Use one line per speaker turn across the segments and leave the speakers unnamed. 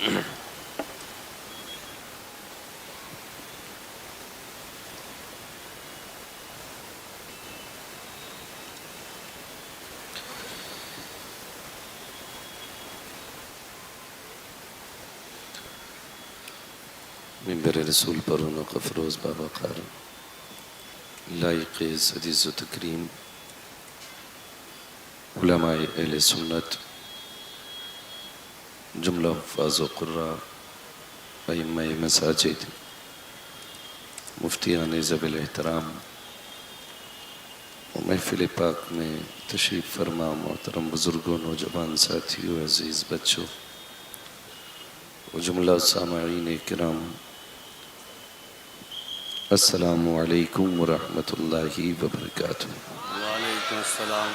मिंबर रसूल पर उनका फ़रोज़ बाबा कार लाइक़ अज़ीज़ व तकरीम उलमाए अहले सुन्नत जुमला हुफ़्फ़ाज़ व क़ुर्रा अइम्माए मसाजिद मुफ्तियान ज़वील एहतराम और महफ़िल पाक में तशरीफ़ फरमा मोहतरम बुज़ुर्गों नौजवान साथियों अज़ीज़ बच्चों और जुमला सामाईन किराम अस्सलामु अलैकुम व रहमतुल्लाहि व बरकातुहू।
वालेकुम अस्सलाम।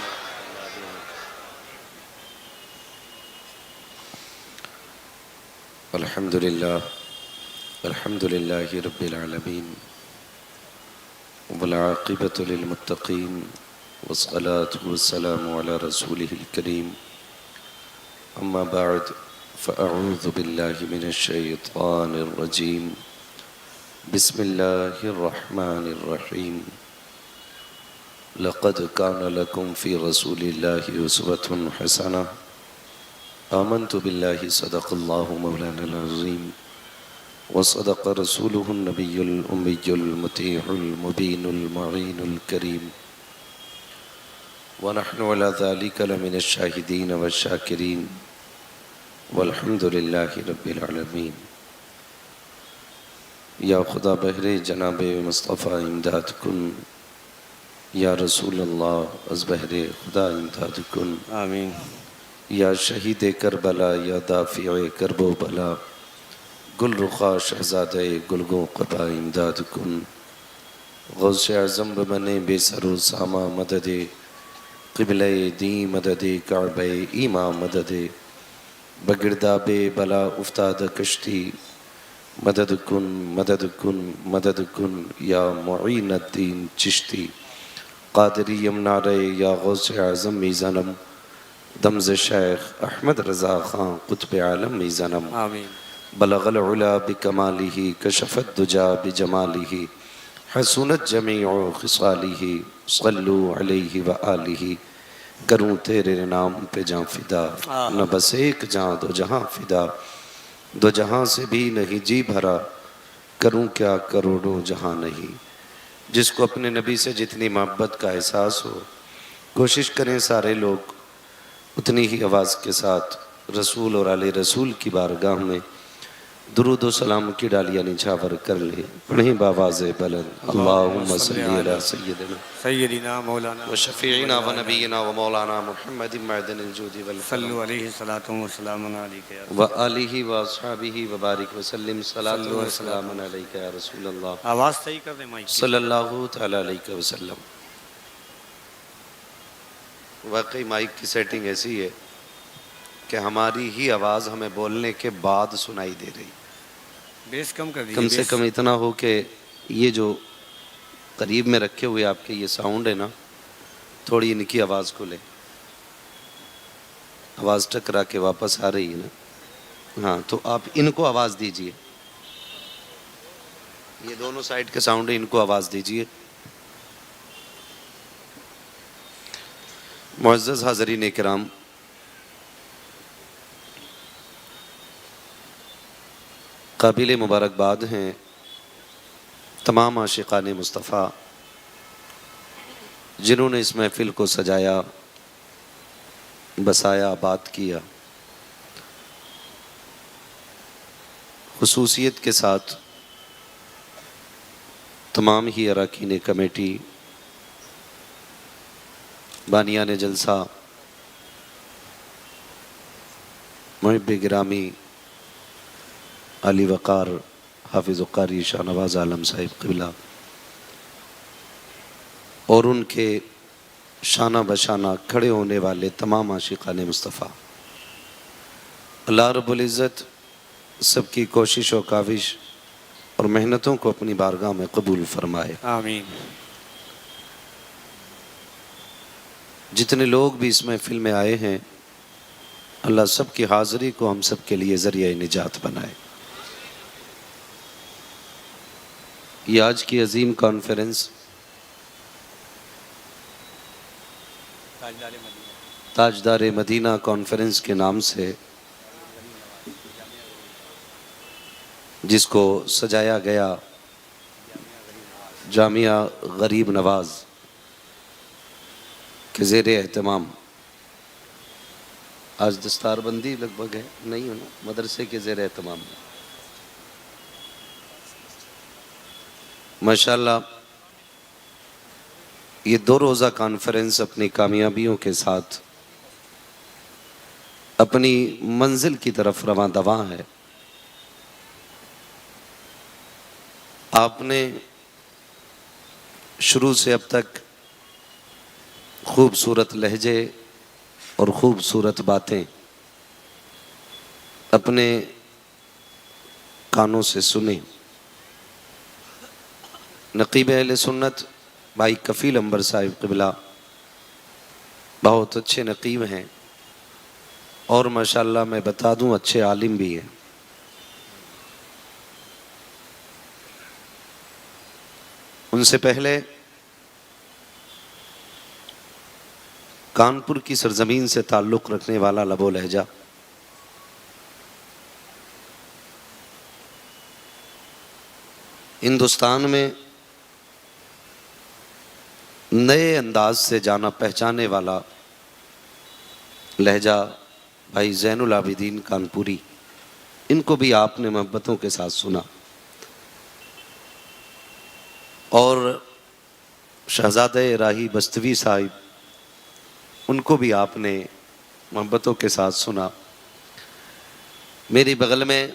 अल्हम्दुलिल्लाहि रब्बिल आलमीन वल आक़िबतु लिल मुत्तक़ीन वस्सलातु वस्सलामु अला रसूलिहिल करीम अम्मा बअद फ़अऊज़ु बिल्लाहि मिनश शैतानिर रजीम बिस्मिल्लाहिर रहमानिर रहीम लक़द कान लकुम फ़ी रसूलिल्लाहि उस्वतुन हसना आमन्तु बिल्लाहि सदक़ल्लाहु मौलानल अज़ीम व सदक़ रसूलुहुन नबियुल उम्मियुल मुतीउल मुबीनुल मुईनुल करीम व नहनु अला ज़ालिका लमिनश शाहिदीन व शाकिरीन वल्हम्दुलिल्लाहि रब्बिल आलमीन। या खुदा बहरे जनाब मुस्तफ़ा इमदाद कुन या रसूल अल्लाह अज़ बहरे खुदा इमदाद कुन
आमीन।
या शहीद करबला या दाफ़िए करबो बला गुल रुखा शहज़ादे गुलगो क़बा इमदाद कुन गौसे आज़म बने बेसरो सामा मददे क़िबले दी मददे काबे ईमा मददे बगिरदाबे बला उफ्ताद कश्ती मदद कुन मदद कुन मदद कुन या मुईनुद्दीन चिश्ती क़ादरी यमनारे या गौसे आज़म मीज़ानम दमज़ शेख अहमद रज़ा ख़ान क़ुत्ब आलम मीज़ानम
आमीन।
बलगल उला बिकमालिही कशफ़त दुजा बिजमालिही हसूनत जमीउ ख़िसालिही सल्लु अलैहि व आलिही। करूँ तेरे नाम पे जाँ फ़िदा न बस एक जाँ दो जहाँ फ़िदा दो जहाँ से भी नहीं जी भरा करूँ क्या करोड़ों जहाँ नहीं। जिसको अपने नबी से जितनी मोहब्बत का एहसास हो कोशिश करें सारे लोग उतनी ही आवाज़ के साथ रसूल और आले रसूल की बारगाह में दुरूद व सलाम की डालियाँ निछावर कर ले। पढ़ें बावाज़े बुलंद अल्लाहुम्मा सल्ली अला
सय्यदिना मौलाना
व शफ़ीइना व नबीना व मौलाना मुहम्मदिन मअदनिल जूदि वल
सल्लु अलैहि सलातु व सलामुन अलैका या
व आलिहि व अस्हाबिहि व बारिक व सल्लिम सलातु व सलामुन अलैका या रसूल अल्लाह
आवाज़ सही कर दे माइक की।
सल्लल्लाहु तआला अलैहि वसल्लम। वाकई माइक की सेटिंग ऐसी है कि हमारी ही आवाज़ हमें बोलने के बाद सुनाई दे रही।
बेस कम कर
कम
दीजिए।
से कम इतना हो कि ये जो करीब में रखे हुए आपके ये साउंड है ना थोड़ी इनकी आवाज़ को ले। आवाज़ टकरा के वापस आ रही है ना। हाँ तो आप इनको आवाज़ दीजिए। ये दोनों साइड के साउंड है इनको आवाज़ दीजिए। मुअज़्ज़ज़ हाज़रीन किराम काबिल मुबारकबाद हैं तमाम आशिक़ाने मुस्तफ़ा जिन्होंने इस महफ़िल को सजाया बसाया आबाद किया। खुसूसियत के साथ तमाम ही अरकान कमेटी बानियान जलसा मुहिब्ब गिरामी अली वक़ार हाफिज़ क़ारी शाहनवाज़ आलम साहिब क़िबला और उनके शाना बशाना खड़े होने वाले तमाम आशिक़ाने मुस्तफ़ा अल्लाह रब्बुल इज़्ज़त सबकी कोशिश और काविश और मेहनतों को अपनी बारगाह में कबूल फरमाए।
आमीन।
जितने लोग भी इस महफ़िल में आए हैं अल्लाह सब की हाज़िरी को हम सब के लिए ज़रिया निजात बनाए। ये आज की अजीम कॉन्फ्रेंस ताजदार मदीना कॉन्फ्रेंस के नाम से जिसको सजाया गया जामिया गरीब नवाज के ज़ेर एहतमाम, आज दस्तारबंदी लगभग है नहीं हो ना, मदरसे के ज़ेर एहतमाम माशाअल्लाह ये 2 रोज़ा कॉन्फ्रेंस अपनी कामयाबियों के साथ अपनी मंजिल की तरफ रवां दवां है। आपने शुरू से अब तक खूबसूरत लहजे और खूबसूरत बातें अपने कानों से सुने। नकीब अहले सुन्नत भाई कफ़ील अंबर साहिब क़िबला बहुत अच्छे नकीब हैं और माशाअल्लाह मैं बता दूं अच्छे आलिम भी हैं। उनसे पहले कानपुर की सरजमीन से ताल्लुक़ रखने वाला लबो लहजा हिंदुस्तान में नए अंदाज से जाना पहचाने वाला लहजा भाई ज़ैनुल आबिदीन कानपुरी, इनको भी आपने मोहब्बतों के साथ सुना। और शहज़ादे राही बस्तवी साहिब, उनको भी आपने मोहब्बतों के साथ सुना। मेरी बगल में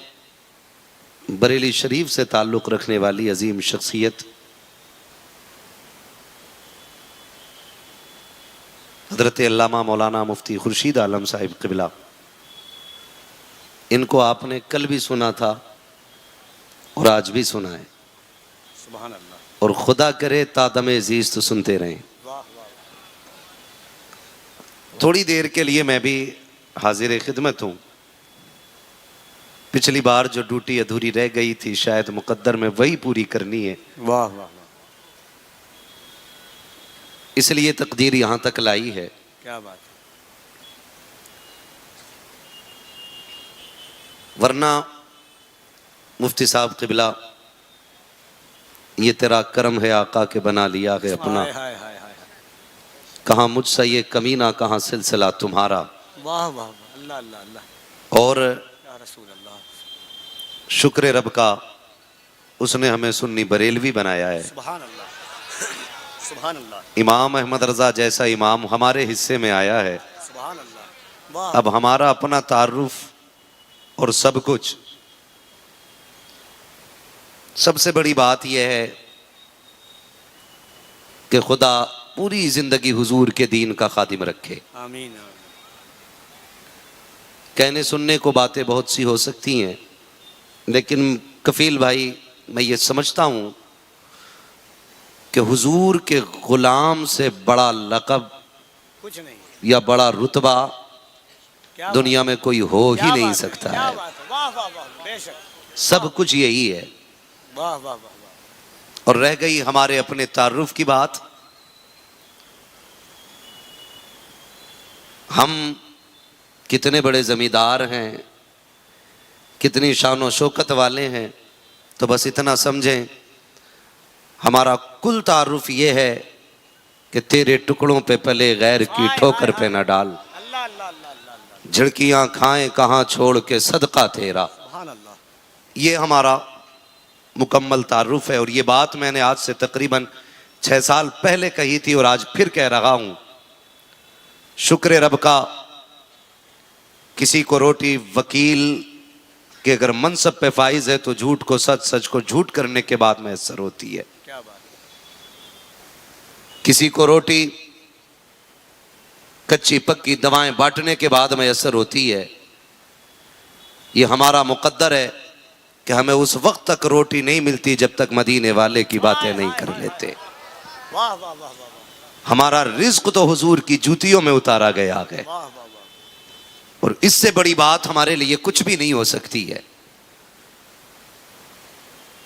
बरेली शरीफ से ताल्लुक़ रखने वाली अजीम शख्सियत हज़रत अल्लामा मौलाना मुफ्ती खुर्शीद आलम साहिब क़िबला, इनको आपने कल भी सुना था और आज भी सुना है।
सुभान अल्लाह।
और खुदा करे तादमे अजीज़ तो सुनते रहें। थोड़ी देर के लिए मैं भी हाजिर खिदमत हूँ। पिछली बार जो ड्यूटी अधूरी रह गई थी शायद मुकद्दर में वही पूरी करनी है।
वाह वाह वाह,
इसलिए तकदीर यहाँ तक लाई है।
क्या बात है।
वरना मुफ्ती साहब क़िबला, ये तेरा करम है आका के बना लिया है अपना,
हाय हाय हाय हाय,
कहाँ मुझसे ये कमीना कहाँ सिलसिला तुम्हारा।
वाह वाह वाह, अल्लाह अल्लाह अल्लाह,
और
या रसूल अल्लाह।
शुक्र रब का उसने हमें सुन्नी बरेलवी बनाया है।
सुभान अल्लाह सुभान अल्लाह।
इमाम अहमद रज़ा जैसा इमाम हमारे हिस्से में आया है।
सुभान अल्लाह। वाह।
अब हमारा अपना तारुफ और सब कुछ। सबसे बड़ी बात यह है कि खुदा पूरी जिंदगी हुजूर के दीन का खादिम रखे।
आमीन।
कहने सुनने को बातें बहुत सी हो सकती हैं, लेकिन कफील भाई मैं ये समझता हूँ कि हुजूर के गुलाम से बड़ा लक़ब
कुछ नहीं
या बड़ा रुतबा
क्या
दुनिया में कोई हो ही नहीं सकता
क्या
है।
बात है। वाह वाह वाह, बेशक।
सब कुछ यही है।
वाह वाह वाह वाह।
और रह गई हमारे अपने तारुफ की बात। हम कितने बड़े जमींदार हैं, कितनी शान व शौकत वाले हैं, तो बस इतना समझें हमारा कुल तारुफ ये है कि तेरे टुकड़ों पे पले गैर की ठोकर पे न डाल।
अल्लाह अल्लाह अल्लाह अल्लाह।
झिड़कियां खाएं कहाँ छोड़ के सदका तेरा।
सुभान अल्लाह।
ये हमारा मुकम्मल तारुफ है। और ये बात मैंने आज से तकरीबन 6 साल पहले कही थी और आज फिर कह रहा हूँ। शुक्र रब का, किसी को रोटी वकील के अगर मनसब पे फाइज है तो झूठ को सच, सच को झूठ करने के बाद मैसर होती है।
क्या बात है।
किसी को रोटी कच्ची पक्की दवाएं बांटने के बाद मैसर होती है। ये हमारा मुकद्दर है कि हमें उस वक्त तक रोटी नहीं मिलती जब तक मदीने वाले की बातें नहीं कर लेते।
वाह वाह वाह वाह।
हमारा रिज्क तो हुजूर की जूतियों में उतारा गया है।
वाह वाह वाह।
और इससे बड़ी बात हमारे लिए कुछ भी नहीं हो सकती है।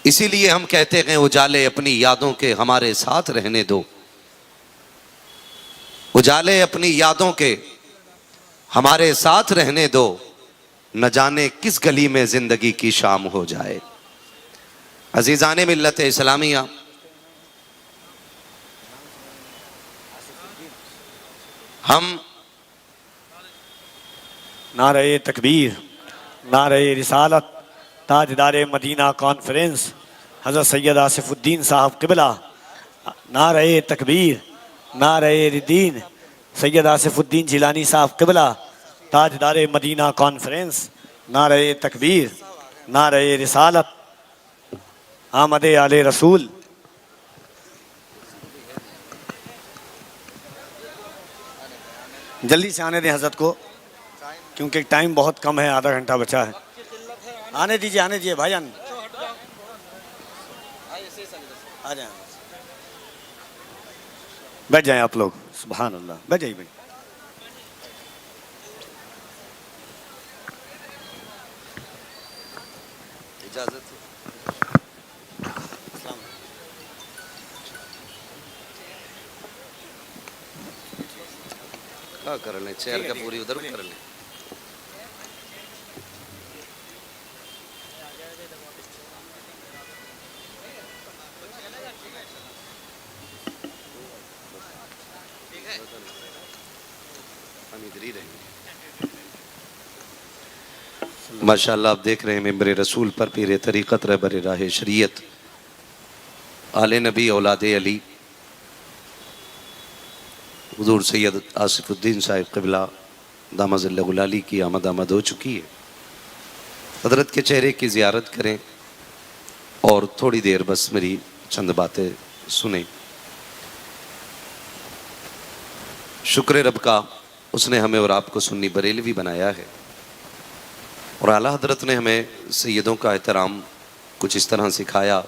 इसीलिए हम कहते हैं उजाले अपनी यादों के हमारे साथ रहने दो, उजाले अपनी यादों के हमारे साथ रहने दो, न जाने किस गली में जिंदगी की शाम हो जाए। अजीजाने मिल्लत इस्लामिया, हम
नारे तकबीर, नारे रिसालत, ताजदार मदीना कॉन्फ्रेंस हज़रत सैयद आसिफुद्दीन साहब क़िबला, नारे तकबीर, नारे रिदीन सैयद आसिफुद्दीन जिलानी साहब क़िबला, ताजदार मदीना कॉन्फ्रेंस, नारे तकबीर, नारे रिसालत, आमद आले रसूल। जल्दी से आने दें हज़रत को, क्योंकि टाइम बहुत कम है, आधा घंटा बचा है। आने दीजिए भाईजान, आ जाए, बैठ जाएं आप लोग। सुभान अल्लाह, बैठ जाइए भाई।
इजाजत क्या कर लें, चेयर का पूरी उधर कर लें। माशाअल्लाह आप देख रहे हैं मेंबर रसूल पर पीर तरीक़त रहबर राह शरीयत आले नबी औलादे अली हुज़ूर सैयद आसिफुद्दीन साहिब क़िबला दामज़ल्लहुल की आमद हो चुकी है। हज़रत के चेहरे की ज़ियारत करें और थोड़ी देर बस मेरी चंद बातें सुने। शुक्र रब का, उसने हमें और आपको सुन्नी बरेलवी बनाया है और आला हज़रत ने हमें सैयदों का एहतराम कुछ इस तरह सिखाया,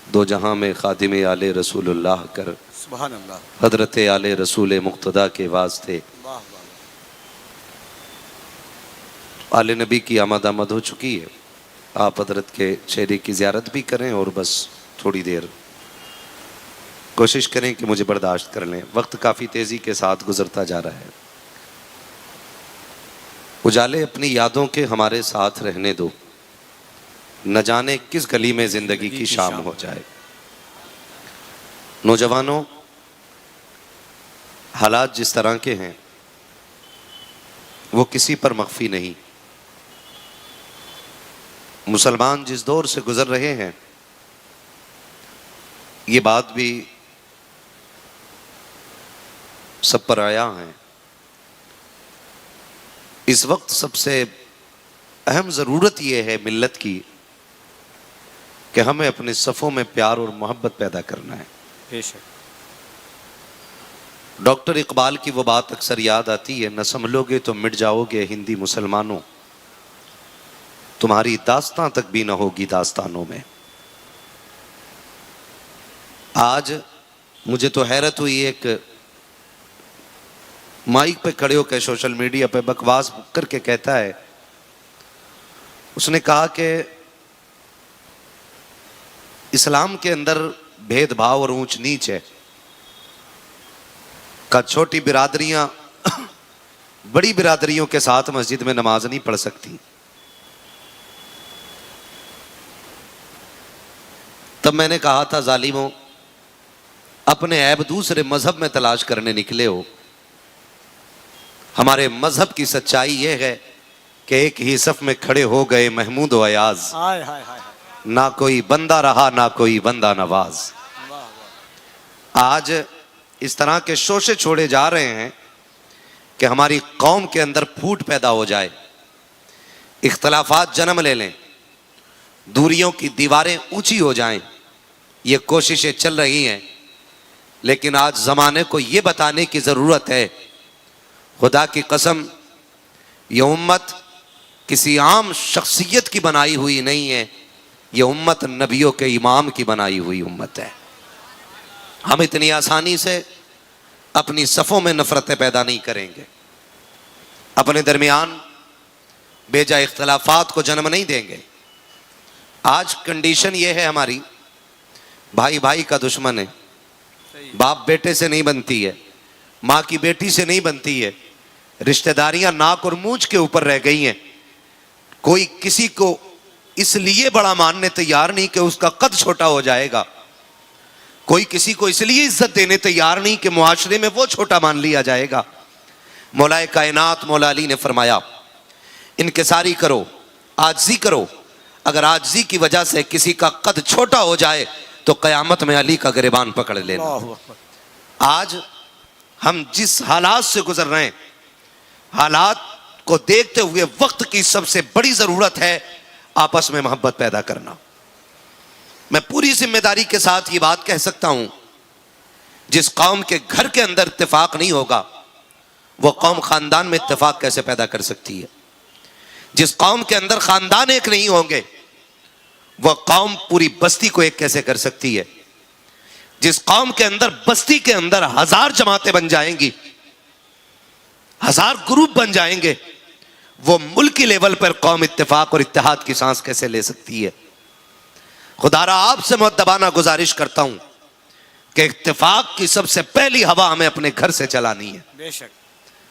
दो जहां में खादिम आले रसूलुल्लाह कर,
सुभान अल्लाह,
हज़रत आले रसूल मुक़्तदा के वास्ते।
वाह वाह,
आले नबी की आमद हो चुकी है। आप हज़रत के चेहरे की ज़ियारत भी करें और बस थोड़ी देर कोशिश करें कि मुझे बर्दाश्त कर लें, वक्त काफ़ी तेज़ी के साथ गुजरता जा रहा है। उजाले अपनी यादों के हमारे साथ रहने दो, न जाने किस गली में जिंदगी की शाम हो जाए। नौजवानों, हालात जिस तरह के हैं वो किसी पर मख्फी नहीं। मुसलमान जिस दौर से गुजर रहे हैं, ये बात भी सब पर आया है। इस वक्त सबसे अहम ज़रूरत ये है मिल्लत की कि हमें अपने सफ़ों में प्यार और मोहब्बत पैदा करना है।
बेशक।
डॉक्टर इकबाल की वो बात अक्सर याद आती है, न संभलोगे तो मिट जाओगे हिंदी मुसलमानों, तुम्हारी दास्तां तक भी न होगी दास्तानों में। आज मुझे तो हैरत हुई, एक माइक पे खड़े होकर सोशल मीडिया पे बकवास करके कहता है, उसने कहा कि इस्लाम के अंदर भेदभाव और ऊंच नीच है, का छोटी बिरादरियां बड़ी बिरादरियों के साथ मस्जिद में नमाज नहीं पढ़ सकती। तब मैंने कहा था, जालिमों, अपने ऐब दूसरे मजहब में तलाश करने निकले हो। हमारे मजहब की सच्चाई यह है कि एक ही सफ में खड़े हो गए महमूद व अयाज,
हाय हाय हाय,
ना कोई बंदा रहा ना कोई बंदा नवाज।
वाह वाह,
आज इस तरह के शोशे छोड़े जा रहे हैं कि हमारी कौम के अंदर फूट पैदा हो जाए, इख्तलाफात जन्म ले लें, दूरियों की दीवारें ऊंची हो जाएं। ये कोशिशें चल रही हैं, लेकिन आज ज़माने को ये बताने की ज़रूरत है, खुदा की कसम, ये उम्मत किसी आम शख्सियत की बनाई हुई नहीं है, ये उम्मत नबियों के इमाम की बनाई हुई उम्मत है। हम इतनी आसानी से अपनी सफ़ों में नफ़रतें पैदा नहीं करेंगे। अपने दरमियान बेजा इख्तलाफात को जन्म नहीं देंगे। आज कंडीशन ये है हमारी, भाई भाई का दुश्मन है, बाप बेटे से नहीं बनती है, माँ की बेटी से नहीं बनती है, रिश्तेदारियां नाक और मूंछ के ऊपर रह गई हैं। कोई किसी को इसलिए बड़ा मानने तैयार नहीं कि उसका कद छोटा हो जाएगा, कोई किसी को इसलिए इज्जत देने तैयार नहीं कि मुआशरे में वो छोटा मान लिया जाएगा। मौलाए कायनात मौला अली ने फरमाया, इनकिसारी करो, आजिज़ी करो। अगर आजिज़ी की वजह से किसी का कद छोटा हो जाए तो कयामत में अली का गिरबान पकड़ लेना। आज हम जिस हालात से गुजर रहे हैं, हालात को देखते हुए वक्त की सबसे बड़ी जरूरत है आपस में मोहब्बत पैदा करना। मैं पूरी जिम्मेदारी के साथ ये बात कह सकता हूं, जिस कौम के घर के अंदर इत्तेफाक नहीं होगा वो कौम खानदान में इत्तेफाक कैसे पैदा कर सकती है। जिस कौम के अंदर खानदान एक नहीं होंगे वह कौम पूरी बस्ती को एक कैसे कर सकती है। जिस कौम के अंदर बस्ती के अंदर 1000 जमातें बन जाएंगी, 1000 ग्रुप बन जाएंगे, वो मुल्की लेवल पर कौम इत्तेफाक और इत्तेहाद की सांस कैसे ले सकती है। खुदारा आपसे मुअद्दबाना गुजारिश करता हूं कि इत्तेफाक की सबसे पहली हवा हमें अपने घर से चलानी है।
बेशक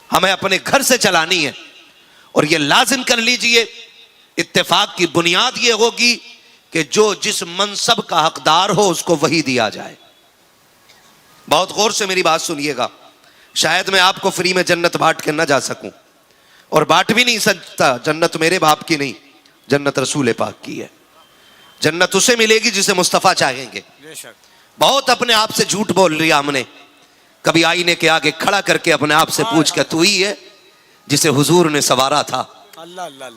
हमें अपने घर से चलानी है। और ये लाजिम कर लीजिए, इत्तेफाक की बुनियाद ये होगी कि जो जिस मनसब का हकदार हो उसको वही दिया जाए। बहुत गौर से मेरी बात सुनिएगा। शायद मैं आपको फ्री में जन्नत बांट के ना जा सकूं, और बांट भी नहीं सकता। जन्नत मेरे बाप की नहीं, जन्नत रसूल पाक की है। जन्नत उसे मिलेगी जिसे मुस्तफ़ा चाहेंगे। बहुत अपने आप से झूठ बोल लिया हमने। कभी आईने के आगे खड़ा करके अपने आप से पूछ के तू ही है जिसे हुजूर ने सवारा था।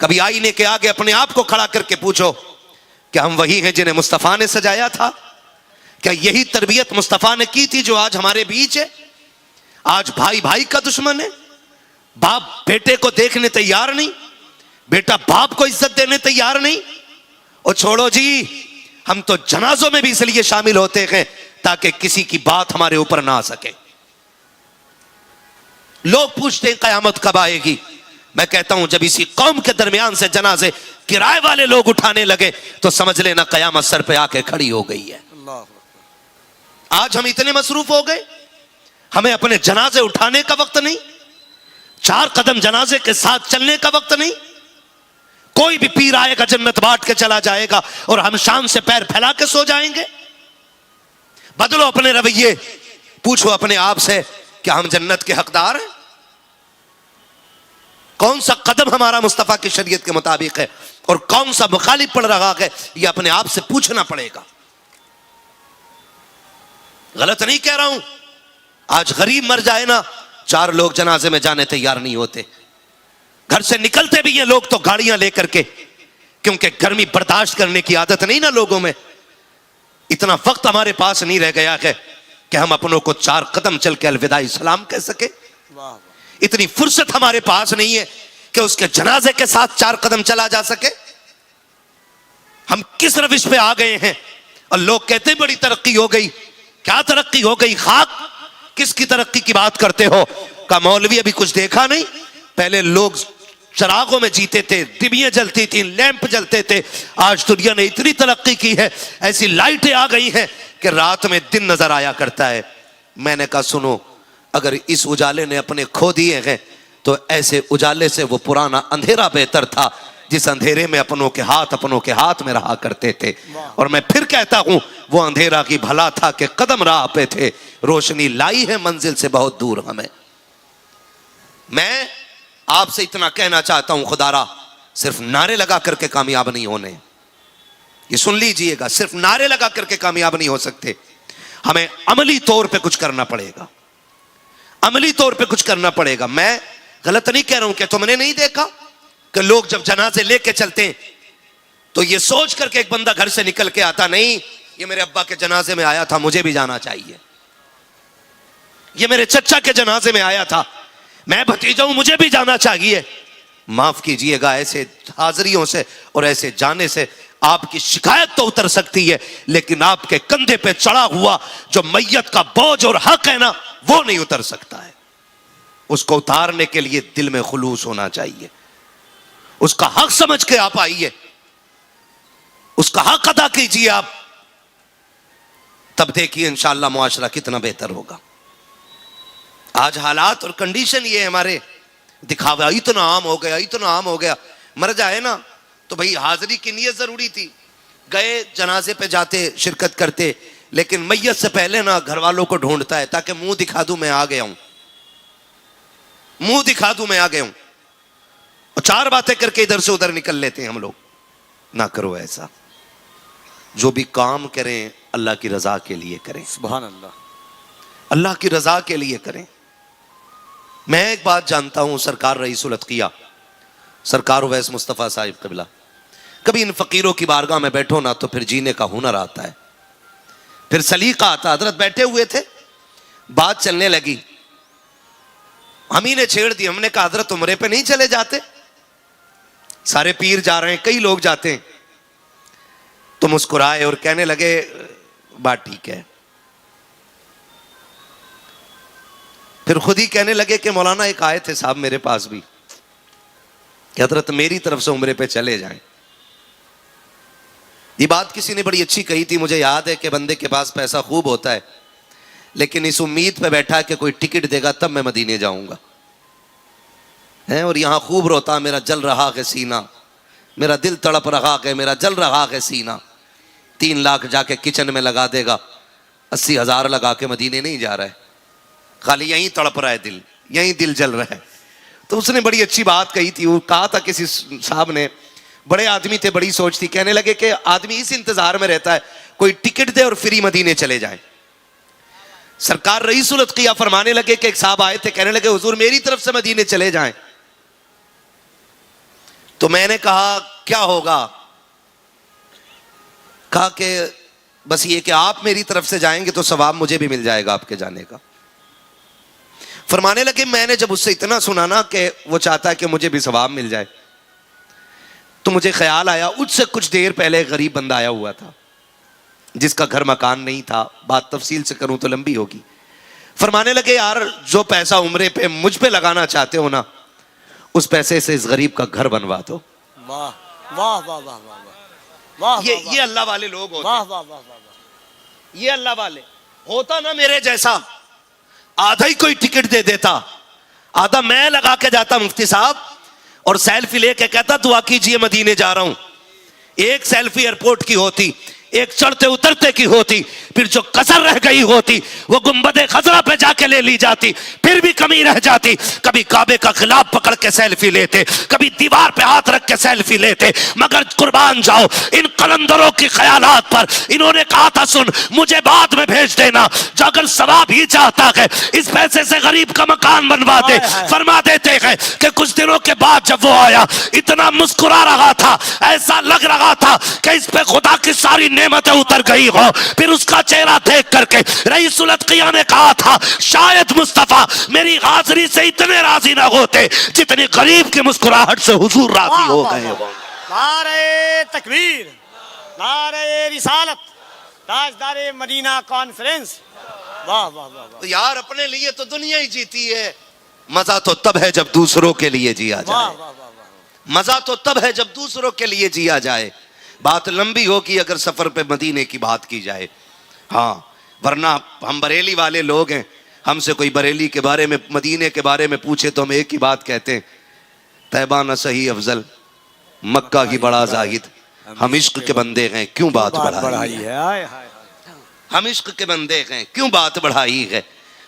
कभी आईने के आगे अपने आप को खड़ा करके पूछो कि हम वही हैं जिन्हें मुस्तफ़ा ने सजाया था। क्या यही तरबियत मुस्तफ़ा ने की थी जो आज हमारे बीच है। आज भाई भाई का दुश्मन है, बाप बेटे को देखने तैयार नहीं, बेटा बाप को इज्जत देने तैयार नहीं। और छोड़ो जी, हम तो जनाजों में भी इसलिए शामिल होते हैं ताकि किसी की बात हमारे ऊपर ना आ सके। लोग पूछते हैं कयामत कब आएगी। मैं कहता हूं जब इसी कौम के दरमियान से जनाजे किराए वाले लोग उठाने लगे तो समझ लेना कयामत सर पे आके खड़ी हो गई है। आज हम इतने मसरूफ हो गए, हमें अपने जनाजे उठाने का वक्त नहीं, 4 कदम जनाजे के साथ चलने का वक्त नहीं। कोई भी पीर आएगा जन्नत बांट के चला जाएगा और हम शाम से पैर फैला के सो जाएंगे। बदलो अपने रवैये, पूछो अपने आप से क्या हम जन्नत के हकदार हैं। कौन सा कदम हमारा मुस्तफा की शरीयत के मुताबिक है और कौन सा मुखालिफ पड़ रहा है, यह अपने आप से पूछना पड़ेगा। गलत नहीं कह रहा हूं। आज गरीब मर जाए ना, 4 लोग जनाजे में जाने तैयार नहीं होते। घर से निकलते भी ये लोग तो गाड़ियां लेकर के, क्योंकि गर्मी बर्दाश्त करने की आदत नहीं ना लोगों में। इतना वक्त हमारे पास नहीं रह गया है कि हम अपनों को 4 कदम चल के अलविदाई सलाम कह सके। इतनी फुर्सत हमारे पास नहीं है कि उसके जनाजे के साथ 4 कदम चला जा सके। हम किस रविश पे आ गए हैं। और लोग कहते हैं बड़ी तरक्की हो गई। क्या तरक्की हो गई? खाक किसकी तरक्की की बात करते हो? का मौलवी अभी कुछ देखा नहीं? पहले लोग चरागों में जीते थे, डिबियां जलती थी, लैंप जलते थे। आज दुनिया ने इतनी तरक्की की है, ऐसी लाइटें आ गई हैं कि रात में दिन नजर आया करता है। मैंने कहा सुनो, अगर इस उजाले ने अपने खो दिए हैं तो ऐसे उजाले से वो पुराना अंधेरा बेहतर था जिस अंधेरे में अपनों के हाथ में रहा करते थे। और मैं फिर कहता हूं वो अंधेरा की भला था कि कदम राह पे थे, रोशनी लाई है मंजिल से बहुत दूर हमें। मैं आपसे इतना कहना चाहता हूं, खुदारा सिर्फ नारे लगा करके कामयाब नहीं होने। ये सुन लीजिएगा, सिर्फ नारे लगा करके कामयाब नहीं हो सकते। हमें अमली तौर पे कुछ करना पड़ेगा, अमली तौर पे कुछ करना पड़ेगा। मैं गलत नहीं कह रहा हूं कि तुमने नहीं देखा कि लोग जब जनाजे लेके चलते हैं तो ये सोच करके एक बंदा घर से निकल के आता, नहीं ये मेरे अब्बा के जनाजे में आया था, मुझे भी जाना चाहिए। ये मेरे चचा के जनाजे में आया था, मैं भतीजा हूं, मुझे भी जाना चाहिए। माफ कीजिएगा, ऐसे हाजिरियों से और ऐसे जाने से आपकी शिकायत तो उतर सकती है, लेकिन आपके कंधे पे चढ़ा हुआ जो मैयत का बोझ और हक है ना, वो नहीं उतर सकता है, उसको उतारने के लिए दिल में खुलूस होना चाहिए। उसका हक समझ के आप आइए, उसका हक अदा कीजिए आप, तब देखिए इंशाअल्लाह मुआशरा कितना बेहतर होगा। आज हालात और कंडीशन ये हमारे दिखावा इतना आम हो गया, इतना आम हो गया। मर जाए ना तो भाई हाजिरी की नियत जरूरी थी, गए जनाजे पे जाते शिरकत करते, लेकिन मैयत से पहले ना घर वालों को ढूंढता है ताकि मुंह दिखा दूं मैं आ गया हूं, मुंह दिखा दूं मैं आ गया हूं, और चार बातें करके इधर से उधर निकल लेते हैं हम लोग। ना करो ऐसा, जो भी काम करें अल्लाह की रजा के लिए करें,
सुभान अल्लाह,
अल्लाह की रजा के लिए करें। मैं एक बात जानता हूं, सरकार रईसुल अतकिया सरकार उवैस मुस्तफ़ा साहिब क़िबला, कभी इन फकीरों की बारगाह में बैठो ना तो फिर जीने का हुनर आता है, फिर सलीका आता। हजरत बैठे हुए थे, बात चलने लगी, हम ही ने छेड़ दी। हमने कहा हजरत उम्रे पे नहीं चले जाते, सारे पीर जा रहे हैं, कई लोग जाते हैं। तो मुस्कुराए और कहने लगे बात ठीक है। फिर खुद ही कहने लगे कि मौलाना एक आए थे साहब मेरे पास भी कि हजरत मेरी तरफ से उम्रे पे चले जाएं। ये बात किसी ने बड़ी अच्छी कही थी, मुझे याद है कि बंदे के पास पैसा खूब होता है, लेकिन इस उम्मीद पे बैठा है कि कोई टिकट देगा तब मैं मदीने जाऊंगा है, और यहां खूब रोता मेरा जल रहा है सीना, मेरा दिल तड़प रहा है, मेरा जल रहा है सीना। 3 लाख जाके किचन में लगा देगा, 80,000 लगा के मदीने नहीं जा रहा है, खाली यहीं तड़प रहा है दिल, यहीं दिल जल रहा है। तो उसने बड़ी अच्छी बात कही थी, वो कहा था किसी साहब ने, बड़े आदमी थे, बड़ी सोच थी, कहने लगे कि आदमी इस इंतजार में रहता है कोई टिकट दे और फ्री मदीने चले जाए। सरकार रईसुल अतकिया फरमाने लगे कि एक साहब आए थे, कहने लगे हुजूर मेरी तरफ से मदीने चले जाएं। तो मैंने कहा क्या होगा? कहा कि बस ये कि आप मेरी तरफ से जाएंगे तो सवाब मुझे भी मिल जाएगा आपके जाने का। फरमाने लगे मैंने जब उससे इतना सुना ना कि वो चाहता है कि मुझे भी सवाब मिल जाए, तो मुझे ख्याल आया उससे कुछ देर पहले एक गरीब बंदा आया हुआ था जिसका घर मकान नहीं था, बात तफसील से करूं तो लंबी होगी। फरमाने लगे यार जो पैसा उम्रे पे मुझ पे लगाना चाहते हो ना, उस पैसे से इस गरीब का घर बनवा दो।
वाह वाह वाह वाह वाह,
ये अल्लाह वाले लोग होते,
वाह वाह वाह वाह,
ये अल्लाह वाले। होता ना मेरे जैसा, आधा ही कोई टिकट दे देता, आधा मैं लगा के जाता मुफ्ती साहब, और सेल्फी लेके कहता दुआ कीजिए मदीने जा रहा हूं। एक सेल्फी एयरपोर्ट की होती, एक चढ़ते उतरते की होती, फिर जो कसर रह गई होती वो गुंबदे खजरा पे जाके ले ली जाती, फिर भी कमी रह जाती। कभी काबे का खिलाफ पकड़ के सेल्फी लेते, कभी दीवार पे हाथ रख के सेल्फी लेते। मगर कुर्बान जाओ इन कलंदरों की ख्यालात पर। इन्होंने कहा था सुन मुझे बाद में भेज देना, जो अगर सवाब ही चाहता है इस पैसे से गरीब का मकान बनवा दे। फरमा देते हैं कि कुछ दिनों के बाद जब वो आया इतना मुस्कुरा रहा था, ऐसा लग रहा था कि इस पे खुदा की सारी नेमतें उतर गई हो। फिर उसका चेहरा देख करके रईसुल अतकिया ने कहा था शायद मुस्तफा मेरी हाजिरी से इतने राजी ना होते जितनी गरीब की मुस्कुराहट से हुजूर राजी हो गए।
नारे तकबीर, नारे रिसालत, ताजदारे मदीना कॉन्फ्रेंस। वाह वाह वाह वाह।
तो यार अपने लिए तो दुनिया ही जीती है, मजा तो तब है जब दूसरों के लिए जिया
वाह
जाए।
वाह वाह वाह।
मजा तो तब है जब दूसरों के लिए जिया जाए। बात लंबी होगी अगर सफर पे मदीने की बात की जाए, हाँ, वरना हम बरेली वाले लोग हैं, हमसे कोई बरेली के बारे में मदीने के बारे में पूछे तो हम एक ही बात कहते हैं, तैबा न सही अफजल मक्का ही बड़ा जाहिद, हम इश्क के बंदे हैं क्यों बात बढ़ाई है।
हाय हाय,
हम इश्क के बंदे हैं क्यों बात बढ़ाई है।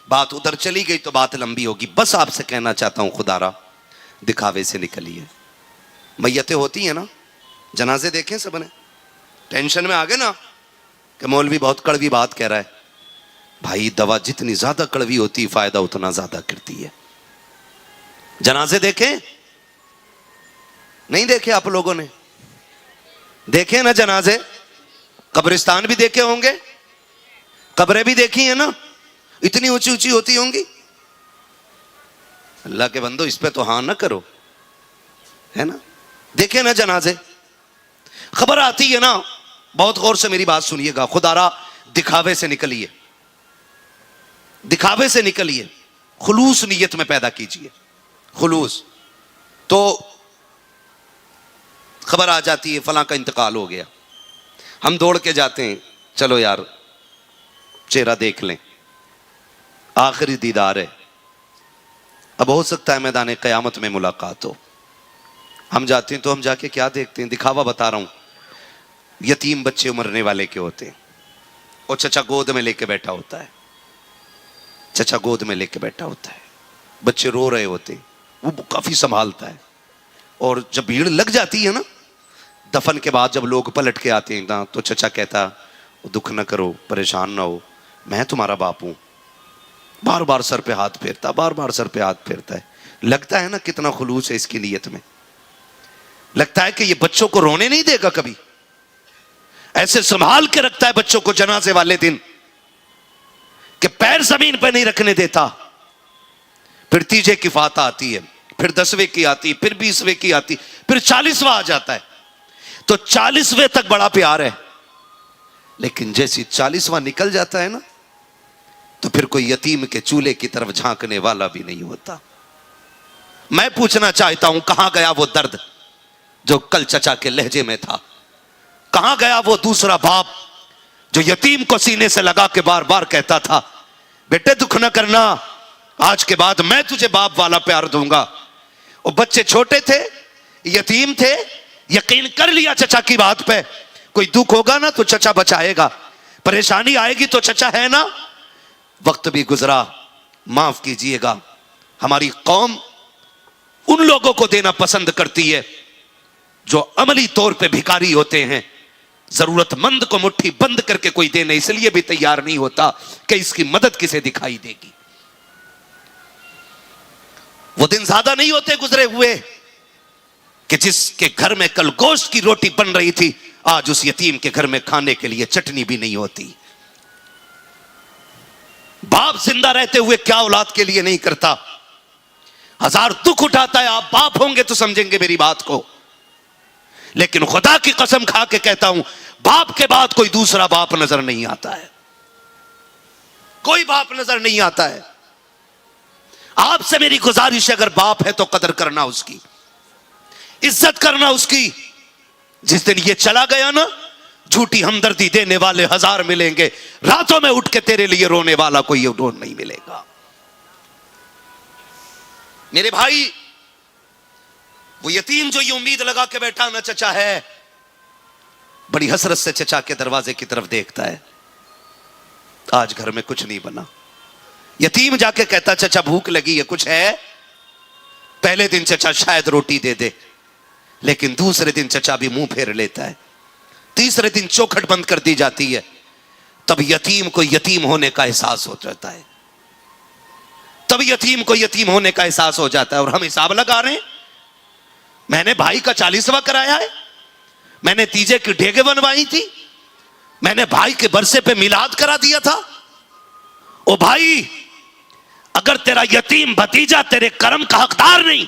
बात उधर चली गई तो बात लंबी होगी। बस आपसे कहना चाहता हूं खुदारा दिखावे से निकलिए। मैयतें होती हैं ना, जनाजे देखें सबने, टेंशन में आ गए ना कि मौलवी बहुत कड़वी बात कह रहा है। भाई दवा जितनी ज्यादा कड़वी होती है फायदा उतना ज्यादा करती है। जनाजे देखें, नहीं देखे आप लोगों ने? देखे ना जनाजे, कब्रिस्तान भी देखे होंगे, कब्रें भी देखी है ना, इतनी ऊंची ऊंची होती होंगी। अल्लाह के बंदो इस पे तो हाँ ना करो, है ना। देखे ना जनाजे, खबर आती है ना, बहुत गौर से मेरी बात सुनिएगा, खुदारा दिखावे से निकलिए, दिखावे से निकलिए। खुलूस नीयत में पैदा कीजिए, खुलूस। तो खबर आ जाती है फलां का इंतकाल हो गया, हम दौड़ के जाते हैं, चलो यार चेहरा देख लें, आखिरी दीदार है, अब हो सकता है मैदान क़यामत में मुलाकात हो। हम जाते हैं तो हम जाके क्या देखते हैं, दिखावा बता रहा हूं, यतीम बच्चे मरने वाले के होते हैं और चचा गोद में लेके बैठा होता है, चचा गोद में लेके बैठा होता है, बच्चे रो रहे होते हैं, वो काफी संभालता है। और जब भीड़ लग जाती है ना, दफन के बाद जब लोग पलट के आते हैं ना, तो चचा कहता दुख न करो, परेशान ना हो, मैं तुम्हारा बाप हूं। बार बार सर पे हाथ फेरता, बार बार सर पे हाथ फेरता है। लगता है ना कितना खुलूस है इसकी नीयत में, लगता है कि ये बच्चों को रोने नहीं देगा कभी, ऐसे संभाल के रखता है बच्चों को जनाजे वाले दिन कि पैर जमीन पर नहीं रखने देता। फिर तीजे की फाता आती है, फिर 10वें की आती, फिर 20वें की आती, फिर 40वां आ जाता है। तो 40वें तक बड़ा प्यार है, लेकिन जैसे 40वां निकल जाता है ना, तो फिर कोई यतीम के चूल्हे की तरफ झांकने वाला भी नहीं होता। मैं पूछना चाहता हूं, कहां गया वो दर्द जो कल चचा के लहजे में था? कहां गया वो दूसरा बाप जो यतीम को सीने से लगा के बार बार कहता था, बेटे दुख न करना, आज के बाद मैं तुझे बाप वाला प्यार दूंगा। वो बच्चे छोटे थे, यतीम थे, यकीन कर लिया चचा की बात पे, कोई दुख होगा ना तो चचा बचाएगा, परेशानी आएगी तो चचा है ना। वक्त भी गुजरा, माफ कीजिएगा, हमारी कौम उन लोगों को देना पसंद करती है जो अमली तौर पे भिखारी होते हैं। जरूरतमंद को मुट्ठी बंद करके कोई देने इसलिए भी तैयार नहीं होता कि इसकी मदद किसे दिखाई देगी। वो दिन ज्यादा नहीं होते गुजरे हुए कि जिसके घर में कल गोश्त की रोटी बन रही थी, आज उस यतीम के घर में खाने के लिए चटनी भी नहीं होती। बाप जिंदा रहते हुए क्या औलाद के लिए नहीं करता? हजार दुख उठाता है। आप बाप होंगे तो समझेंगे मेरी बात को, लेकिन खुदा की कसम खा के कहता हूं, बाप के बाद कोई दूसरा बाप नजर नहीं आता है, कोई बाप नजर नहीं आता है। आपसे मेरी गुजारिश है, अगर बाप है तो कदर करना उसकी, इज्जत करना उसकी। जिस दिन ये चला गया ना, झूठी हमदर्दी देने वाले हजार मिलेंगे, रातों में उठ के तेरे लिए रोने वाला कोई नहीं मिलेगा। मेरे भाई, वो यतीम जो ये उम्मीद लगा के बैठा ना चचा है, बड़ी हसरत से चचा के दरवाजे की तरफ देखता है, आज घर में कुछ नहीं बना। यतीम जाके कहता, चचा भूख लगी है, कुछ है? पहले दिन चचा शायद रोटी दे दे, लेकिन दूसरे दिन चचा भी मुंह फेर लेता है, तीसरे दिन चौखट बंद कर दी जाती है। तब यतीम को यतीम होने का एहसास हो जाता है, तब यतीम को यतीम होने का एहसास हो जाता है। और हम हिसाब लगा रहे हैं, मैंने भाई का 40वां कराया है, मैंने तीजे की ढेगे बनवाई थी, मैंने भाई के बरसे पे मिलाद करा दिया था। ओ भाई, अगर तेरा यतीम भतीजा तेरे कर्म का हकदार नहीं,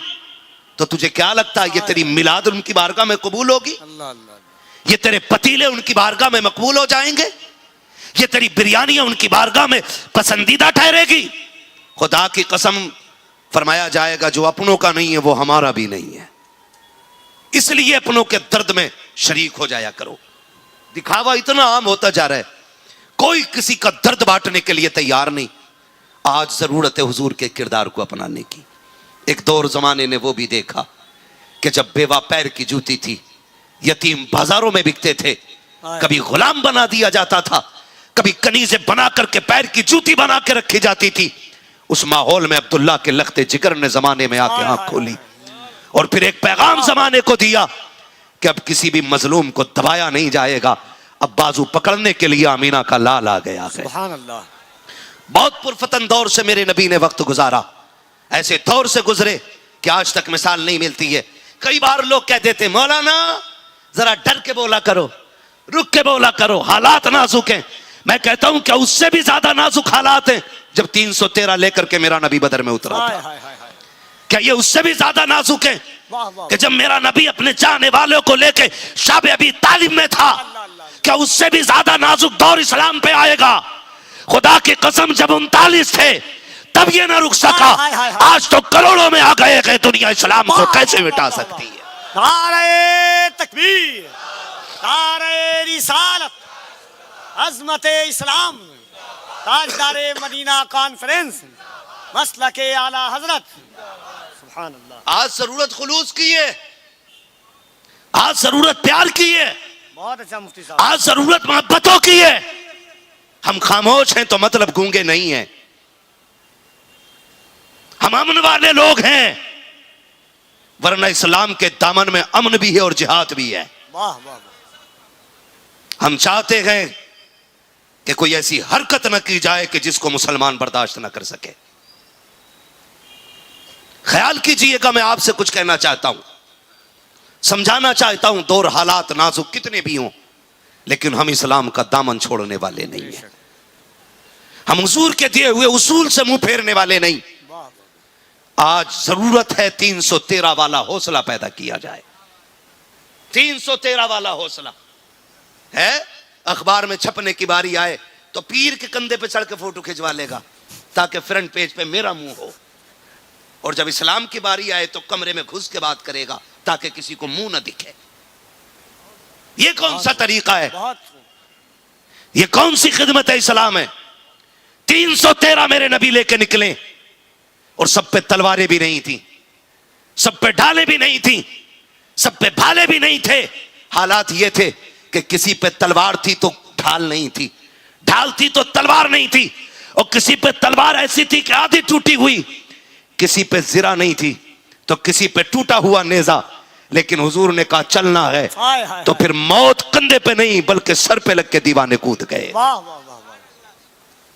तो तुझे क्या लगता है ये तेरी मिलाद उनकी बारगाह में कबूल होगी? अल्लाह अल्लाह। ये तेरे पतीले उनकी बारगाह में मकबूल हो जाएंगे? ये तेरी बिरयानियां उनकी बारगाह में पसंदीदा ठहरेगी? खुदा की कसम, फरमाया जाएगा जो अपनों का नहीं है वो हमारा भी नहीं है। इसलिए अपनों के दर्द में शरीक हो जाया करो। दिखावा इतना आम होता जा रहा है, कोई किसी का दर्द बांटने के लिए तैयार नहीं। आज जरूरत है हुजूर के किरदार को अपनाने की। एक दौर जमाने ने वो भी देखा कि जब बेवा पैर की जूती थी, यतीम बाजारों में बिकते थे, कभी गुलाम बना दिया जाता था, कभी कनीज़े बना करके पैर की जूती बना के रखी जाती थी। उस माहौल में अब्दुल्ला के लख्ते जिगर ने जमाने में आके आंख खोली और फिर एक पैगाम जमाने को दिया कि अब किसी भी मजलूम को दबाया नहीं जाएगा, अब बाजू पकड़ने के लिए आमीना का लाल आ गया है। सुभान अल्लाह। बहुत पुरफतन दौर से मेरे नबी ने वक्त गुजारा, ऐसे दौर से गुजरे कि आज तक मिसाल नहीं मिलती है। कई बार लोग कह देते, मौलाना जरा डर के बोला करो, रुक के बोला करो, हालात नाजुक हैं। मैं कहता हूं क्या उससे भी ज्यादा नाजुक हालात हैं जब 313 लेकर के मेरा नबी बदर में उतरा था? क्या ये उससे भी ज्यादा नाजुक है कि जब मेरा नबी अपने चाहने वालों को लेके शाब अबी तालिब में था? क्या उससे भी ज्यादा नाजुक दौर इस्लाम पे आएगा? खुदा की कसम, जब 39 थे तब ये ना रुक सका, आज तो करोड़ों में आ गए कि दुनिया इस्लाम को कैसे मिटा सकती है।
नारे तकबीर, नारे रिसालत, अज़मत इस्लाम, ताजदारे मदीना कॉन्फ्रेंस, मसलके आला हजरत। सुभान अल्लाह।
आज जरूरत खुलूस की है, आज जरूरत प्यार की है,
बहुत अच्छा मुफ्ती साहब।
आज जरूरत मोहब्बतों की है। हम खामोश हैं तो मतलब गूंगे नहीं हैं, हम अमन वाले लोग हैं, वरना इस्लाम के दामन में अमन भी है और जिहाद भी है।
वाह वाह वाह।
हम चाहते हैं कि कोई ऐसी हरकत न की जाए कि जिसको मुसलमान बर्दाश्त न कर सके। ख्याल कीजिएगा, मैं आपसे कुछ कहना चाहता हूं, समझाना चाहता हूं। दौर हालात नाजुक कितने भी हों, लेकिन हम इस्लाम का दामन छोड़ने वाले नहीं हैं। हम हुजूर के दिए हुए उसूल से मुंह फेरने वाले नहीं। आज जरूरत है 313 वाला हौसला पैदा किया जाए। 313 वाला हौसला है। अखबार में छपने की बारी आए तो पीर के कंधे पे चढ़ के फोटो खिंचवा लेगा ताकि फ्रंट पेज पे मेरा मुंह हो, और जब इस्लाम की बारी आए तो कमरे में घुस के बात करेगा ताकि किसी को मुंह ना दिखे। ये कौन सा तरीका है? ये कौन सी खिदमत है इस्लाम है? 313 मेरे नबी लेके निकले और सब पे तलवारें भी नहीं थी, सब पे ढाले भी नहीं थी, सब पे भाले भी नहीं थे। हालात ये थे कि किसी पे तलवार थी तो ढाल नहीं थी, ढाल थी तो तलवार नहीं थी, और किसी पे तलवार ऐसी थी कि आधी टूटी हुई, किसी पे जिरा नहीं थी तो किसी पे टूटा हुआ नेजा। लेकिन हुजूर ने कहा चलना है तो फिर मौत कंधे पे नहीं बल्कि सर पे लग के दीवाने कूद गए।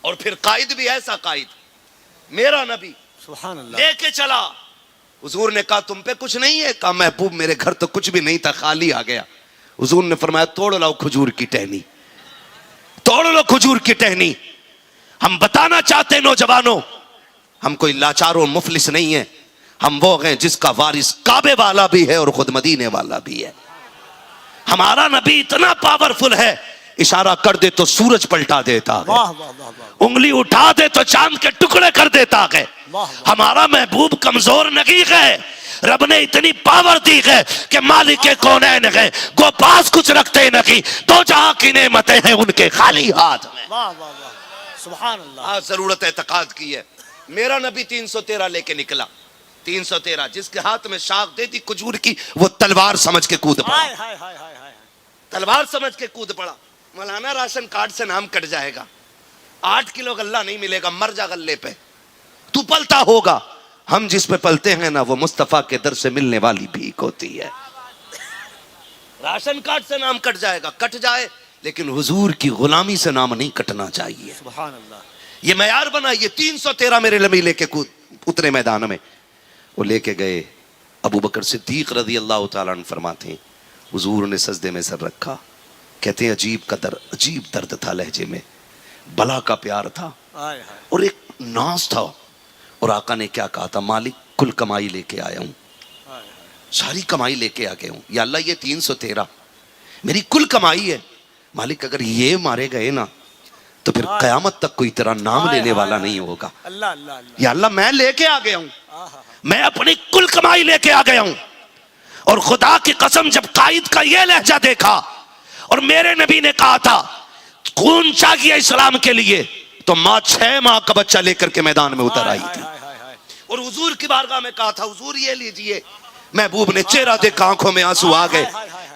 और फिर कायद भी ऐसा कायद, मेरा नबी
सुभान अल्लाह
लेके चला। हुजूर ने कहा तुम पे कुछ नहीं है? कहा महबूब मेरे घर तो कुछ भी नहीं था, खाली आ गया। हुजूर ने फरमाया तोड़ लो खजूर की टहनी, तोड़ लो खजूर की टहनी। हम बताना चाहते हैं नौजवानों, हम कोई लाचार और मुफलिस नहीं है, हम वो हैं जिसका वारिस काबे वाला भी है और खुद मदीने वाला भी है। हमारा नबी इतना पावरफुल है, इशारा कर दे तो सूरज पलटा देता है, उंगली उठा दे तो चांद के टुकड़े कर देता है। हमारा महबूब कमजोर नहीं है, रब ने इतनी पावर दी है कि मालिक के कौनैन है, गो पास कुछ रखते नहीं, दो जहां की नेमतें हैं उनके खाली हाथ में।
सुभान अल्लाह।
आज जरूरत एतकाद की है। मेरा नबी 313 लेके निकला। 313 जिसके हाथ में शाख दे दी खजूर की, वो तलवार समझ के कूद पड़ा, तलवार समझ के कूद पड़ा। मौलाना राशन कार्ड से नाम कट जाएगा, 8 किलो गल्ला नहीं मिलेगा, मर जा गल्ले पे, तू पलता होगा। हम जिस पे पलते हैं ना वो मुस्तफा के दर से मिलने वाली भीख होती है। राशन कार्ड से नाम कट जाएगा, कट जाए, लेकिन हुजूर की गुलामी से नाम नहीं कटना चाहिए।
सुभान अल्लाह।
ये मयार बना। ये 313 मेरे नबी लेके उतरे मैदान में। वो लेके गए। अबू बकर सिद्दीक रज़ी अल्लाह तआला अन्हु फरमाते हैं हुजूर ने सजदे में सर रखा। कहते हैं अजीब दर्द था लहजे में, बला का प्यार था और एक नाज था। और आका ने क्या कहा था? मालिक कुल कमाई लेके आया हूँ, सारी कमाई लेके आ गया हूँ। या अल्लाह ये 313 मेरी कुल कमाई है। मालिक अगर ये मारे गए ना तो फिर कयामत तक कोई तेरा नाम लेने वाला नहीं होगा। या अल्लाह मैं लेके आ गया हूँ, मैं अपनी कुल कमाई लेके आ गया हूँ। और खुदा की कसम जब कायद का ये लहजा देखा और मेरे नबी ने कहा था खून चाहिए इस्लाम के लिए, तो माँ 6 माह का बच्चा लेकर के मैदान में उतर आई थी। और हुजूर की बारगाह में कहा था हुजूर ये लीजिए। महबूब ने चेहरा देखा, आंखों में आंसू आ गए।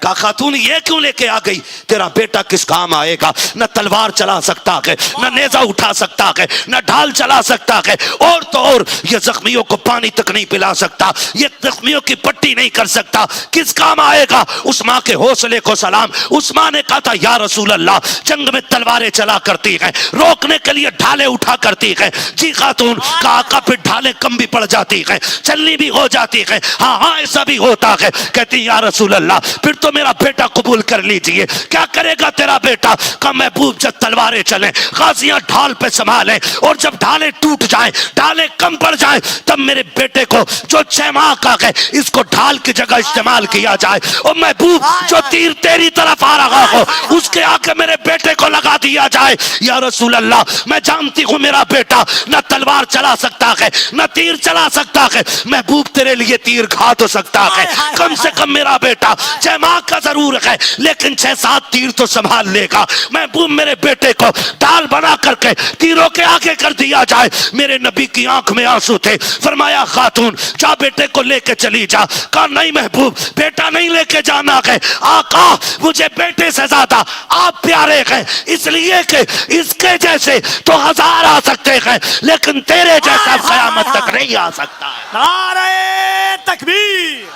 कहा खातून ये क्यों लेके आ गई? तेरा बेटा किस काम आएगा? न तलवार चला सकता है, न नेजा उठा सकता है, न ढाल चला सकता है, और तो और ये जख्मियों को पानी तक नहीं पिला सकता, ये जख्मियों की पट्टी नहीं कर सकता, किस काम आएगा? उस माँ के हौसले को सलाम। उस माँ ने कहा था या रसूल अल्लाह, जंग में तलवारें चला करती है, रोकने के लिए ढाले उठा करती है। जी खातून। कहा फिर ढाले कम भी पड़ जाती है, चलनी भी हो जाती है। हाँ ऐसा भी होता है। कहती या रसूल अल्लाह फिर तो मेरा बेटा कबूल कर लीजिए। क्या करेगा तेरा बेटा? का महबूब जब तलवारें चले, गाजियां ढाल पे संभालें, और जब ढाले टूट जाएं, ढाले कम पड़ जाएं, तब मेरे बेटे को जो 6 माह का है इसको ढाल की जगह इस्तेमाल किया जाए। और महबूब जो तीर तेरी तरफ आ रहा हो, उसके आगे मेरे बेटे को लगा दिया जाए। या रसूल अल्लाह, मैं जानती हूँ मेरा बेटा न तलवार चला सकता है न तीर चला सकता है, महबूब तेरे लिए तीर खा तो सकता है। कम से कम मेरा बेटा 6 माह का जरूर है लेकिन 6-7 तीर तो संभाल लेगा। महबूब मेरे बेटे को ढाल बना करके तीरों के आगे कर दिया जाए। मेरे नबी की आंख में आंसू थे। फरमाया खातून जा बेटे को लेके चली जा। कहा नहीं महबूब, बेटा नहीं लेके जाना है। आका मुझे बेटे से ज्यादा आप प्यारे हैं, इसलिए कि इसके जैसे तो 1000 आ सकते हैं लेकिन तेरे जैसा क़यामत तक नहीं आ सकता है।
नारे तकबीर,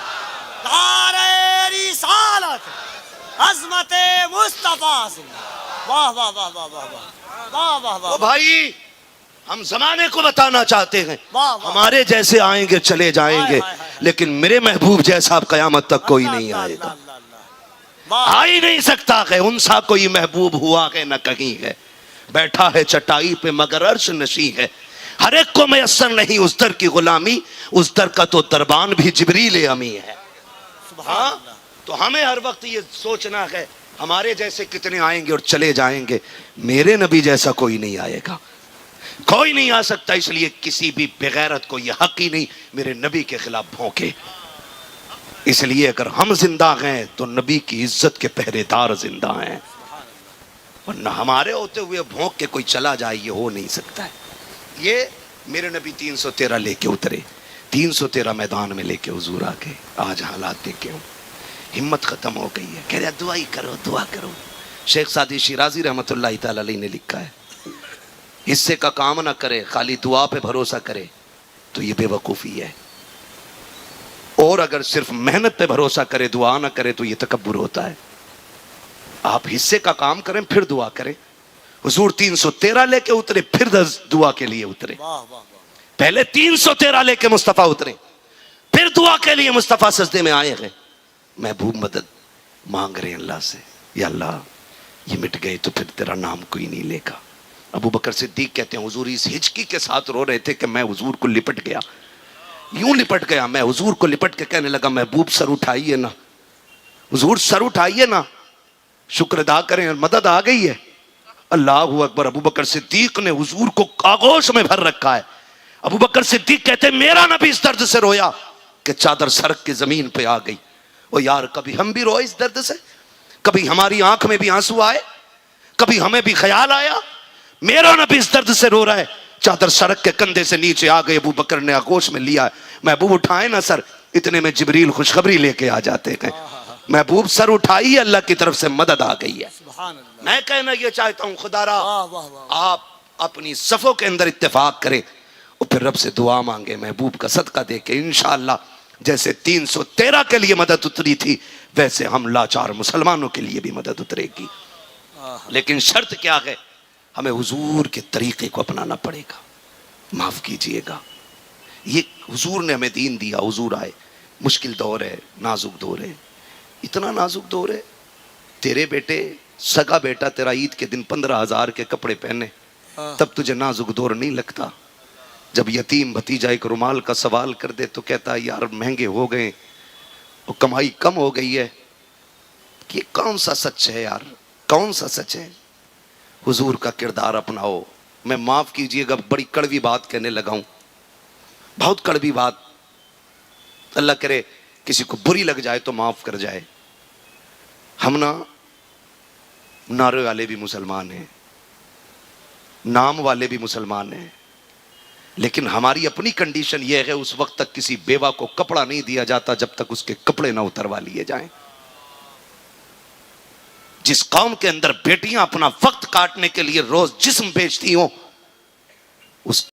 नारे रिसालत, अज़मते मुस्तफा। वाह वाह वाह वाह वाह वाह वाह वाह।
भाई हम जमाने को बताना चाहते हैं
वाह वाह।
हमारे जैसे आएंगे चले जाएंगे लेकिन मेरे महबूब जैसा क़यामत तक कोई नहीं आएगा, आ ही नहीं सकता है। उनसा कोई महबूब हुआ है न कहीं है, बैठा है चटाई पे मगर अर्श नशी है। हर एक को मैसर नहीं उस दर की गुलामी, उस दर का तो दरबान भी जिब्रील अमी है। हाँ, तो हमें हर वक्त ये सोचना है हमारे जैसे कितने आएंगे और चले जाएंगे, मेरे नबी जैसा कोई नहीं आएगा, कोई नहीं आ सकता। इसलिए किसी भी बेगैरत को यह हक ही नहीं मेरे नबी के खिलाफ भौंके। इसलिए अगर हम जिंदा हैं तो नबी की इज्जत के पहरेदार जिंदा हैं, वरना हमारे होते हुए भौंक के कोई चला जाए ये हो नहीं सकता है। ये मेरे नबी 313 लेके उतरे, 313 मैदान में लेके हुजूर आके आज हालात देखे हूँ, हिम्मत खत्म हो गई है। कह रहा दुआ ही करो, दुआ करो। शेख सादी शिराजी रहमतुल्लाह तआला अलैह ने लिखा है हिस्से का काम ना करे खाली दुआ पे भरोसा करे तो ये बेवकूफ़ी है, और अगर सिर्फ मेहनत पे भरोसा करे दुआ ना करे तो ये तकब्बुर होता है। आप हिस्से का काम करें फिर दुआ करें। हुजूर 313 लेके उतरे फिर 10 दुआ के लिए उतरे। पहले 313 लेके मुस्तफ़ा उतरे फिर दुआ के लिए मुस्तफ़ा सजदे में आए हैं। महबूब मदद मांग रहे हैं अल्लाह से, या अल्लाह ये मिट गए तो फिर तेरा नाम कोई नहीं लेगा। अबू बकर सिद्दीक कहते हैं हुजूर इस हिचकी के साथ रो रहे थे कि मैं हुजूर को लिपट गया, यूं लिपट गया मैं हुजूर को लिपट के कहने लगा महबूब सर उठाइए ना, हुजूर सर उठाइए ना, शुक्र अदा करें और मदद आ गई है। अल्लाह अकबर। अबू बकर सिद्दीक ने हुजूर को आगोश में भर रखा है। अबू बकर सिद्दीक कहते हैं मेरा नबी इस दर्द से रोया कि चादर सरक के जमीन पे आ गई। ओ यार कभी हम भी रोए इस दर्द से, कभी हमारी आंख में भी आंसू आए, कभी हमें भी ख्याल आया मेरा नबी इस दर्द से रो रहा है। चादर सड़क के कंधे से नीचे आ गई, अबू बकर ने आगोश में लिया। महबूब उठाए ना सर, इतने में जिब्रील खुशखबरी लेके आ जाते हैं, महबूब सर उठाई, अल्लाह की तरफ से मदद आ गई है। मैं कहना ये चाहता हूँ खुदारा आप अपनी सफ़ों के अंदर इत्तेफाक करें और फिर रब से दुआ मांगे, महबूब का सदका दे के इंशाअल्लाह जैसे 313 के लिए मदद उतरी थी वैसे हम लाचार मुसलमानों के लिए भी मदद उतरेगी। लेकिन शर्त क्या है, हमें हुजूर के तरीके को अपनाना पड़ेगा। माफ़ कीजिएगा, ये हुजूर ने हमें दीन दिया, हुजूर आए, मुश्किल दौर है, नाजुक दौर है, इतना नाजुक दौर है। तेरे बेटे सगा बेटा तेरा ईद के दिन 15,000 के कपड़े पहने तब तुझे नाजुक दौर नहीं लगता। जब यतीम भतीजा एक रुमाल का सवाल कर दे तो कहता है यार महंगे हो गए और कमाई कम हो गई है। कि कौन सा सच है यार, कौन सा सच है? हुजूर का किरदार अपनाओ। मैं माफ़ कीजिएगा बड़ी कड़वी बात कहने लगा हूँ, बहुत कड़वी बात, अल्लाह करे किसी को बुरी लग जाए तो माफ़ कर जाए। हम ना नारे वाले भी मुसलमान हैं, नाम वाले भी मुसलमान हैं, लेकिन हमारी अपनी कंडीशन यह है उस वक्त तक किसी बेवा को कपड़ा नहीं दिया जाता जब तक उसके कपड़े ना उतरवा लिए जाएं। जिस कौम के अंदर बेटियां अपना वक्त काटने के लिए रोज जिस्म बेचती हों, उस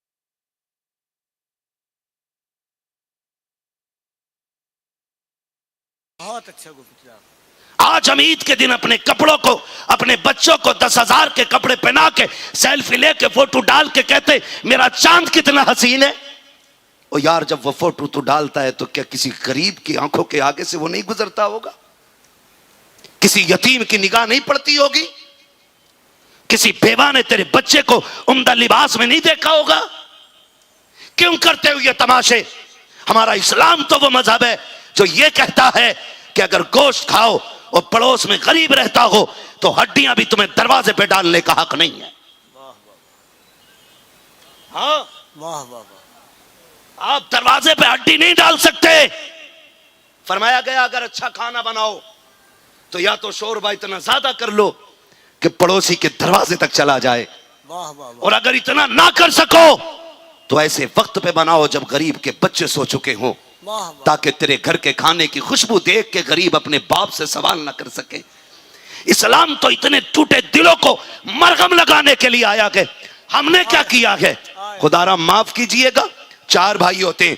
बहुत अच्छा गुफ्तगू।
आज हम ईद के दिन अपने कपड़ों को, अपने बच्चों को 10,000 के कपड़े पहना के सेल्फी लेके फोटो डाल के कहते मेरा चांद कितना हसीन है। और यार जब वो फोटो तो डालता है तो क्या किसी गरीब की आंखों के आगे से वो नहीं गुजरता होगा? किसी यतीम की निगाह नहीं पड़ती होगी? किसी बेवा ने तेरे बच्चे को उम्दा लिबास में नहीं देखा होगा? क्यों करते हो ये तमाशे? हमारा इस्लाम तो वो मजहब है जो ये कहता है कि अगर गोश्त खाओ और पड़ोस में गरीब रहता हो तो हड्डियां भी तुम्हें दरवाजे पे डालने का हक नहीं है। हाँ
वाह वाह वाह।
आप दरवाजे पे हड्डी नहीं डाल सकते। फरमाया गया अगर अच्छा खाना बनाओ तो या तो शोरबा इतना ज्यादा कर लो कि पड़ोसी के दरवाजे तक चला जाए,
वाह वाह वाह।
और अगर इतना ना कर सको तो ऐसे वक्त पे बनाओ जब गरीब के बच्चे सो चुके हों,
वाह वाह।
ताकि तेरे घर के खाने की खुशबू देख के गरीब अपने बाप से सवाल ना कर सके। इस्लाम तो इतने टूटे दिलों को मरहम लगाने के लिए आया है। हमने क्या किया है? खुदारा माफ कीजिएगा, 4 भाई होते हैं,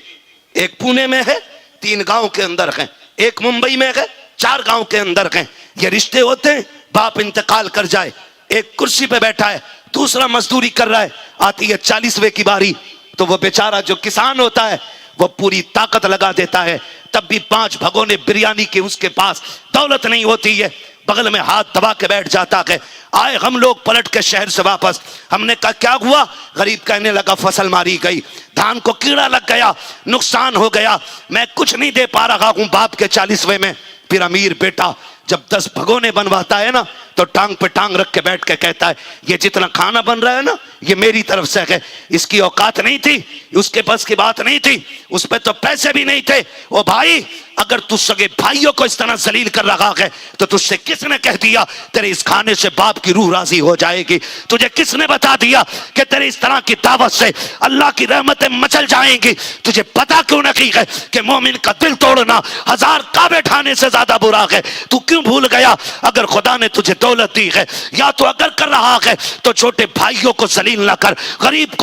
एक पुणे में है, 3 गांव के अंदर है, एक मुंबई में है, 4 गांव के अंदर है। ये रिश्ते होते हैं, बाप इंतकाल कर जाए, एक कुर्सी पे बैठा है, दूसरा मजदूरी कर रहा है, आती है 40वें की बारी तो वो बेचारा जो किसान होता है वो पूरी ताकत लगा देता है, तब भी 5 भगोने बिरयानी की उसके पास दौलत नहीं होती है, बगल में हाथ दबा के बैठ जाता है। आए हम लोग पलट के शहर से वापस, हमने कहा क्या हुआ? गरीब कहने लगा फसल मारी गई, धान को कीड़ा लग गया, नुकसान हो गया, मैं कुछ नहीं दे पा रहा हूं बाप के 40वें में। फिर अमीर बेटा जब 10 भगोने बनवाता है ना तो टांग पे टांग रख के बैठ के कहता है ये जितना खाना बन रहा है ना ये मेरी तरफ से है। इसकी औकात नहीं थी, उसके पास की बात नहीं थी, उस पे तो पैसे भी नहीं थे। ओ भाई अगर तू सगे भाइयों को इस तरह जलील कर रहा है तो तुझसे किसने कह दिया तेरे इस खाने से बाप की रूह राजी हो जाएगी? तुझे किसने बता दिया कि तेरे इस तरह की दावत से अल्लाह की रहमतें मचल जाएंगी? तुझे पता क्यों नहीं है कि मोमिन का दिल तोड़ना 1000 काबे ढाने से ज्यादा बुरा है? तू क्यों भूल गया अगर खुदा ने तुझे दौलत दी है या तो अगर कर रहा है तो छोटे भाइयों को जलील ना कर, गरीब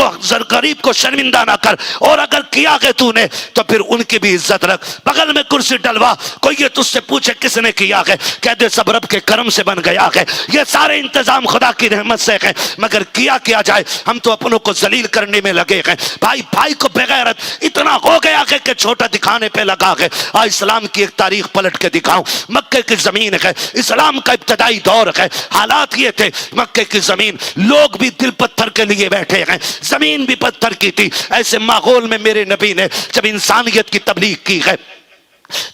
को शर्मिंदा ना कर, और अगर किया है तूने तो फिर उनकी भी इज्जत रख। बगल में कुर्सी डलवा, कोई ये तुझसे पूछे किसने किया है, कह दे सब रब के करम से बन गया है, ये सारे इंतजाम खुदा की रहमत से है, मगर किया जाए हम तो अपनों को जलील करने में लगे हैं। भाई को बेगैरत इतना हो गया है कि छोटा दिखाने पे लगा है। आज इस्लाम की एक तारीख पलट के दिखाऊं, मक्के की जमीन है, इस्लाम का इब्तदाई दौर है, हालात ये थे मक्के की जमीन, लोग भी दिल पत्थर के लिए बैठे हैं, जमीन भी पत्थर की थी। ऐसे माहौल में मेरे नबी ने जब इंसानियत की तबलीग की है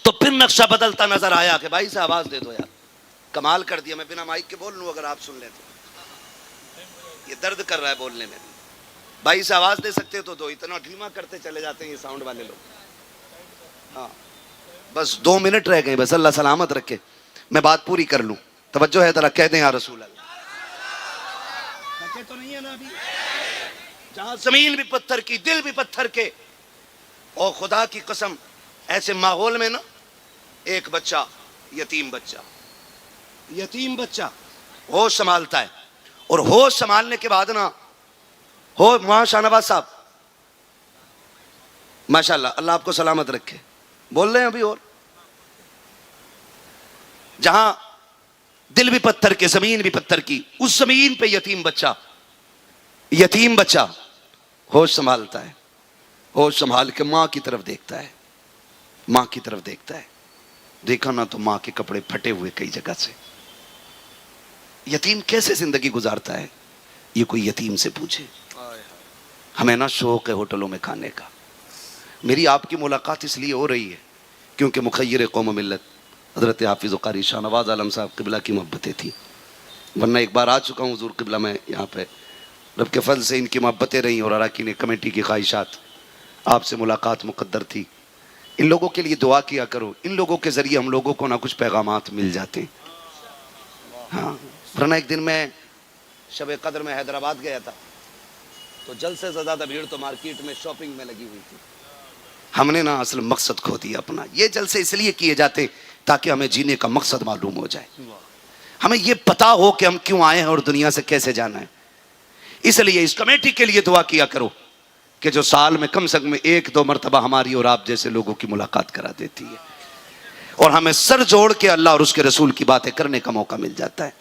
तो फिर नक्शा बदलता नजर आया कि भाई से आवाज दे दो यार, कमाल कर दिया, मैं बिना माइक के बोल लूं अगर आप सुन ले तो। ये दर्द कर रहा है बोलने में, भाई से आवाज दे सकते हो तो दो, इतना धीमा करते चले जाते हैं ये साउंड वाले लोग। हाँ बस 2 मिनट रह गए, बस अल्लाह सलामत रखे, मैं बात पूरी कर लूं। तवज्जो है, जरा कह दें या रसूल अल्लाह। तो नहीं है ना अभी, जहां जमीन भी पत्थर की, दिल भी पत्थर के, और खुदा की कसम ऐसे माहौल में ना एक बच्चा, यतीम बच्चा होश संभालता है, और होश संभालने के बाद ना हो वहां शाहनवाज साहब माशाल्लाह अल्लाह आपको सलामत रखे, बोल रहे हैं अभी, और जहां दिल भी पत्थर के, जमीन भी पत्थर की, उस जमीन पे यतीम बच्चा होश संभालता है, होश संभाल के मां की तरफ देखता है, देखा ना तो मां के कपड़े फटे हुए कई जगह से। यतीम कैसे जिंदगी गुजारता है ये कोई यतीम से पूछे। हमें ना शौक है होटलों में खाने का। मेरी आपकी मुलाकात इसलिए हो रही है क्योंकि मुखय्यर कौम मिल्लत हजरत हाफिज़ कारी शाहनवाज आलम साहब क़िबला की मोहब्बतें थी, वरना एक बार आ चुका हूँ हुज़ूर क़िबला में यहाँ पे, रब के फल से इनकी मोहब्बतें रहीं और अराकीन कमेटी की ख्वाहिशात, आपसे मुलाकात मुक़द्दर थी। इन लोगों के लिए दुआ किया करो, इन लोगों के ज़रिए हम लोगों को ना कुछ पैगामात मिल जाते हैं। हाँ वरना एक दिन मैं शब कद्र में हैदराबाद गया था तो जल्द से ज़्यादा भीड़ तो मार्केट में शॉपिंग में लगी हुई थी। हमने ना असल मकसद खो दिया अपना। ये जलसे इसलिए किए जाते ताकि हमें जीने का मकसद मालूम हो जाए, हमें ये पता हो कि हम क्यों आए हैं और दुनिया से कैसे जाना है। इसलिए इस कमेटी के लिए दुआ किया करो कि जो साल में कम से कम 1-2 मरतबा हमारी और आप जैसे लोगों की मुलाकात करा देती है और हमें सर जोड़ के अल्लाह और उसके रसूल की बातें करने का मौका मिल जाता है।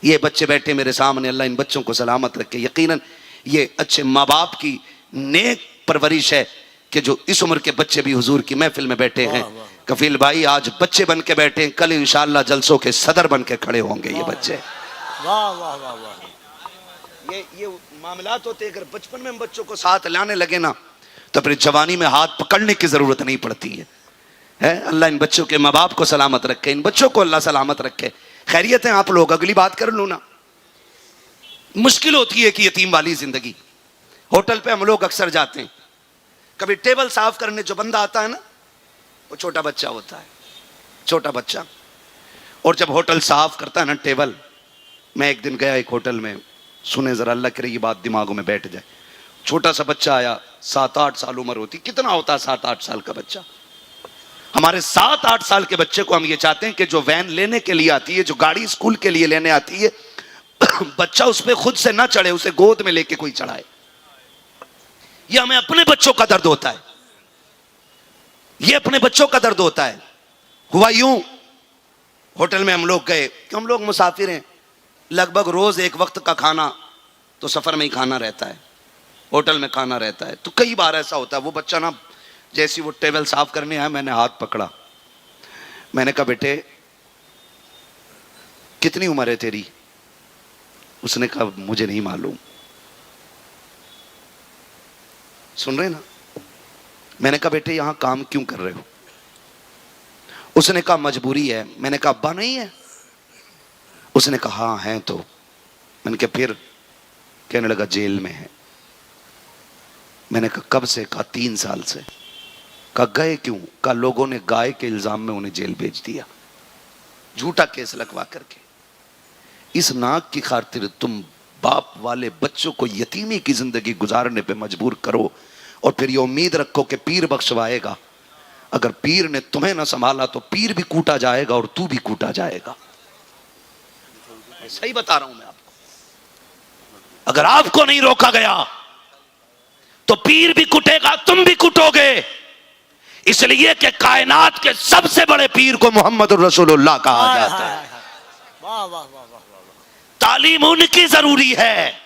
ये बच्चे बैठे मेरे सामने, अल्लाह इन बच्चों को सलामत रखे। यकीनन ये अच्छे माँ बाप की नेक परवरिश है कि जो इस उम्र के बच्चे भी हुजूर की महफिल में बैठे हैं। कफील भाई आज बच्चे बन के बैठे हैं, कल इंशाअल्लाह जलसों के सदर बन के खड़े होंगे ये बच्चे।
वाह वाह वाह वाह।
ये मामलात होते अगर बचपन में हम बच्चों को साथ लाने लगे ना तो फिर जवानी में हाथ पकड़ने की जरूरत नहीं पड़ती है। है। अल्लाह इन बच्चों के माँ बाप को सलामत रखे, इन बच्चों को अल्लाह सलामत रखे। खैरियत है आप लोग, अगली बात कर लूँ ना। मुश्किल होती है कि यतीम वाली जिंदगी। होटल पे हम लोग अक्सर जाते हैं, कभी टेबल साफ करने जो बंदा आता है ना, वो छोटा बच्चा होता है, छोटा बच्चा। और जब होटल साफ करता है ना टेबल, मैं एक दिन गया एक होटल में, सुने जरा, अल्लाह करे ये बात दिमागों में बैठ जाए। छोटा सा बच्चा आया, 7-8 साल उम्र होती, कितना होता है 7-8 साल का बच्चा। हमारे 7-8 साल के बच्चे को हम ये चाहते हैं कि जो वैन लेने के लिए आती है, जो गाड़ी स्कूल के लिए लेने आती है, बच्चा उस पर खुद से ना चढ़े, उसे गोद में लेके कोई चढ़ाए। ये हमें अपने बच्चों का दर्द होता है, ये अपने बच्चों का दर्द होता है। हुआ यूं, होटल में हम लोग गए, कि हम लोग मुसाफिर हैं, लगभग रोज एक वक्त का खाना तो सफर में ही खाना रहता है, होटल में खाना रहता है। तो कई बार ऐसा होता है, वो बच्चा ना जैसी वो टेबल साफ करने आया, मैंने हाथ पकड़ा, मैंने कहा बेटे कितनी उम्र है तेरी? उसने कहा मुझे नहीं मालूम। सुन रहे ना? मैंने कहा बेटे यहां काम क्यों कर रहे हो? उसने कहा मजबूरी है। मैंने कहा अब्बा नहीं है? उसने कहा हाँ है। तो मैंने कहा फिर? कहने लगा जेल में है। मैंने कहा कब से? कहा 3 साल से। कहा गए क्यों? कहा लोगों ने गाय के इल्जाम में उन्हें जेल भेज दिया, झूठा केस लगवा करके। इस नाक की खातिर तुम बाप वाले बच्चों को यतीमी की जिंदगी गुजारने पे मजबूर करो और फिर ये उम्मीद रखो कि पीर बख्शवाएगा। अगर पीर ने तुम्हें ना संभाला तो पीर भी कूटा जाएगा और तू भी कूटा जाएगा। सही बता रहा हूं मैं आपको। अगर आपको नहीं रोका गया तो पीर भी कुटेगा, तुम भी कुटोगे। इसलिए कि कायनात के सबसे बड़े पीर को मोहम्मद रसूलुल्लाह कहा जाता है।
वाह वाह वाह वाह।
तालीम उनकी जरूरी है,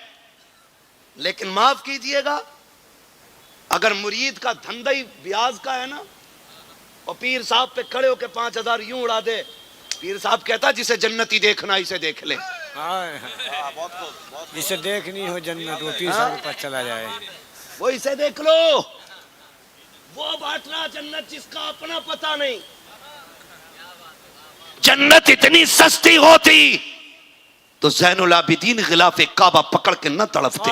लेकिन माफ कीजिएगा, अगर मुरीद का धंधा ही ब्याज का है ना, और पीर साहब पे खड़े होकर 5000 यूं उड़ा दे, पीर साहब कहता जिसे जन्नती देखना इसे देख ले।
जिसे देखनी हो जन्नत वो पीर साहब के पास चला जाए,
वो इसे देख लो। वो बांट रहा जन्नत जिसका अपना पता नहीं। जन्नत इतनी सस्ती होती तो ज़ैनुल आबिदीन गिलाफ काबा पकड़ के न तड़पते।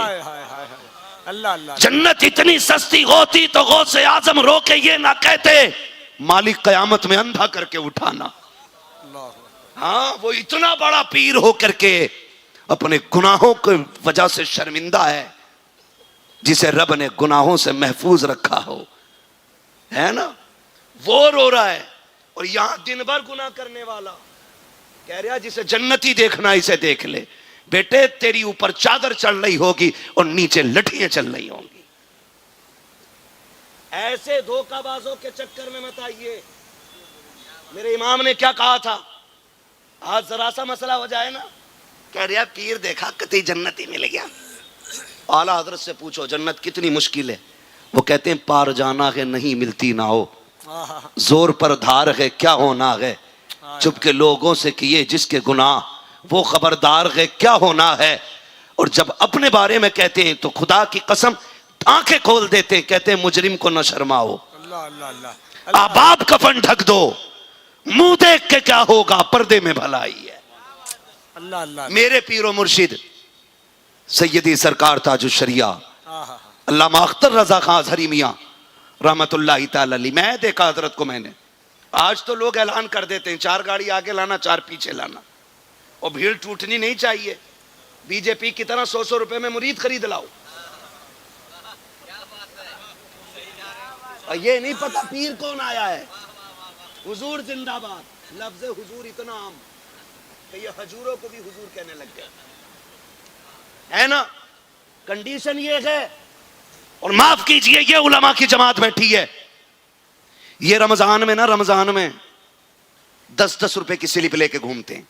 अल्लाह अल्लाह।
जन्नत इतनी सस्ती होती तो गौसे आजम रो के ये ना कहते मालिक कयामत में अंधा करके उठाना। हाँ, वो इतना बड़ा पीर हो करके अपने गुनाहों की वजह से शर्मिंदा है, जिसे रब ने गुनाहों से महफूज रखा हो, है ना? वो रो रहा है और यहां दिन भर गुनाह करने वाला कह रहा जिसे जन्नती देखना इसे देख ले। बेटे तेरी ऊपर चादर चल रही होगी और नीचे लठियां चल रही होंगी। ऐसे धोखाबाजों के चक्कर में मत आइए। मेरे इमाम ने क्या कहा था? आज जरा सा मसला हो जाए ना, कह रहा पीर देखा कतई जन्नती मिल गया। आला हजरत से पूछो जन्नत कितनी मुश्किल है। वो कहते हैं पार जाना है नहीं मिलती ना हो, जोर पर धार है क्या होना है, चुप के लोगों से किए जिसके गुनाह वो खबरदार है क्या होना है। और जब अपने बारे में कहते हैं तो खुदा की कसम आंखें खोल देते हैं, कहते हैं मुजरिम को न शर्माओ, आबाब कफन ढक दो, मुंह देख के क्या होगा पर्दे में भलाई है।
अल्लाह अल्लाह।
मेरे पीरो मुर्शिद सैयदी सरकार ताजुश शरिया अल्लामा अख्तर रजा खां अजहरी मियां रहमतुल्लाहि ताला अलैह। मैं देखा हजरत को मैंने। आज तो लोग ऐलान कर देते हैं 4 गाड़ी आगे लाना 4 पीछे लाना, और भीड़ टूटनी नहीं चाहिए। बीजेपी की तरह 100-100 रुपए में मुरीद खरीद लाओ। और ये नहीं पता पीर कौन आया है। हुजूर जिंदाबाद। लफ्ज़ हुजूर इतना आम कि ये हजूरों को भी हुजूर कहने लग गए, है ना? कंडीशन ये है। और माफ कीजिए ये उलमा की जमात बैठी है, ये रमजान में ना, रमजान में 10-10 रुपए की स्लिप लेके घूमते हैं।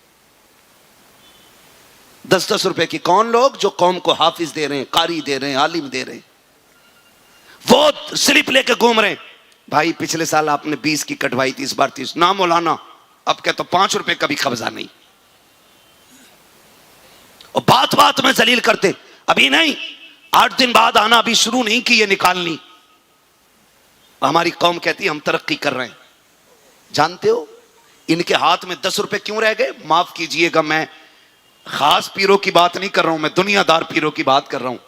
10-10 रुपए की। कौन लोग? जो कौम को हाफिज दे रहे हैं, कारी दे रहे हैं, आलिम दे रहे हैं, वो स्लिप लेके घूम रहे हैं। भाई पिछले साल आपने 20 की कटवाई थी, इस बार 30 ना मौलाना। अब क्या तो 5 रुपए का भी कब्जा नहीं। और बात बात में जलील करते, अभी नहीं 8 दिन बाद आना, अभी शुरू नहीं की ये निकालनी। हमारी कौम कहती है हम तरक्की कर रहे हैं। जानते हो इनके हाथ में 10 रुपए क्यों रह गए? माफ कीजिएगा, मैं खास पीरों की बात नहीं कर रहा हूं, मैं दुनियादार पीरों की बात कर रहा हूं।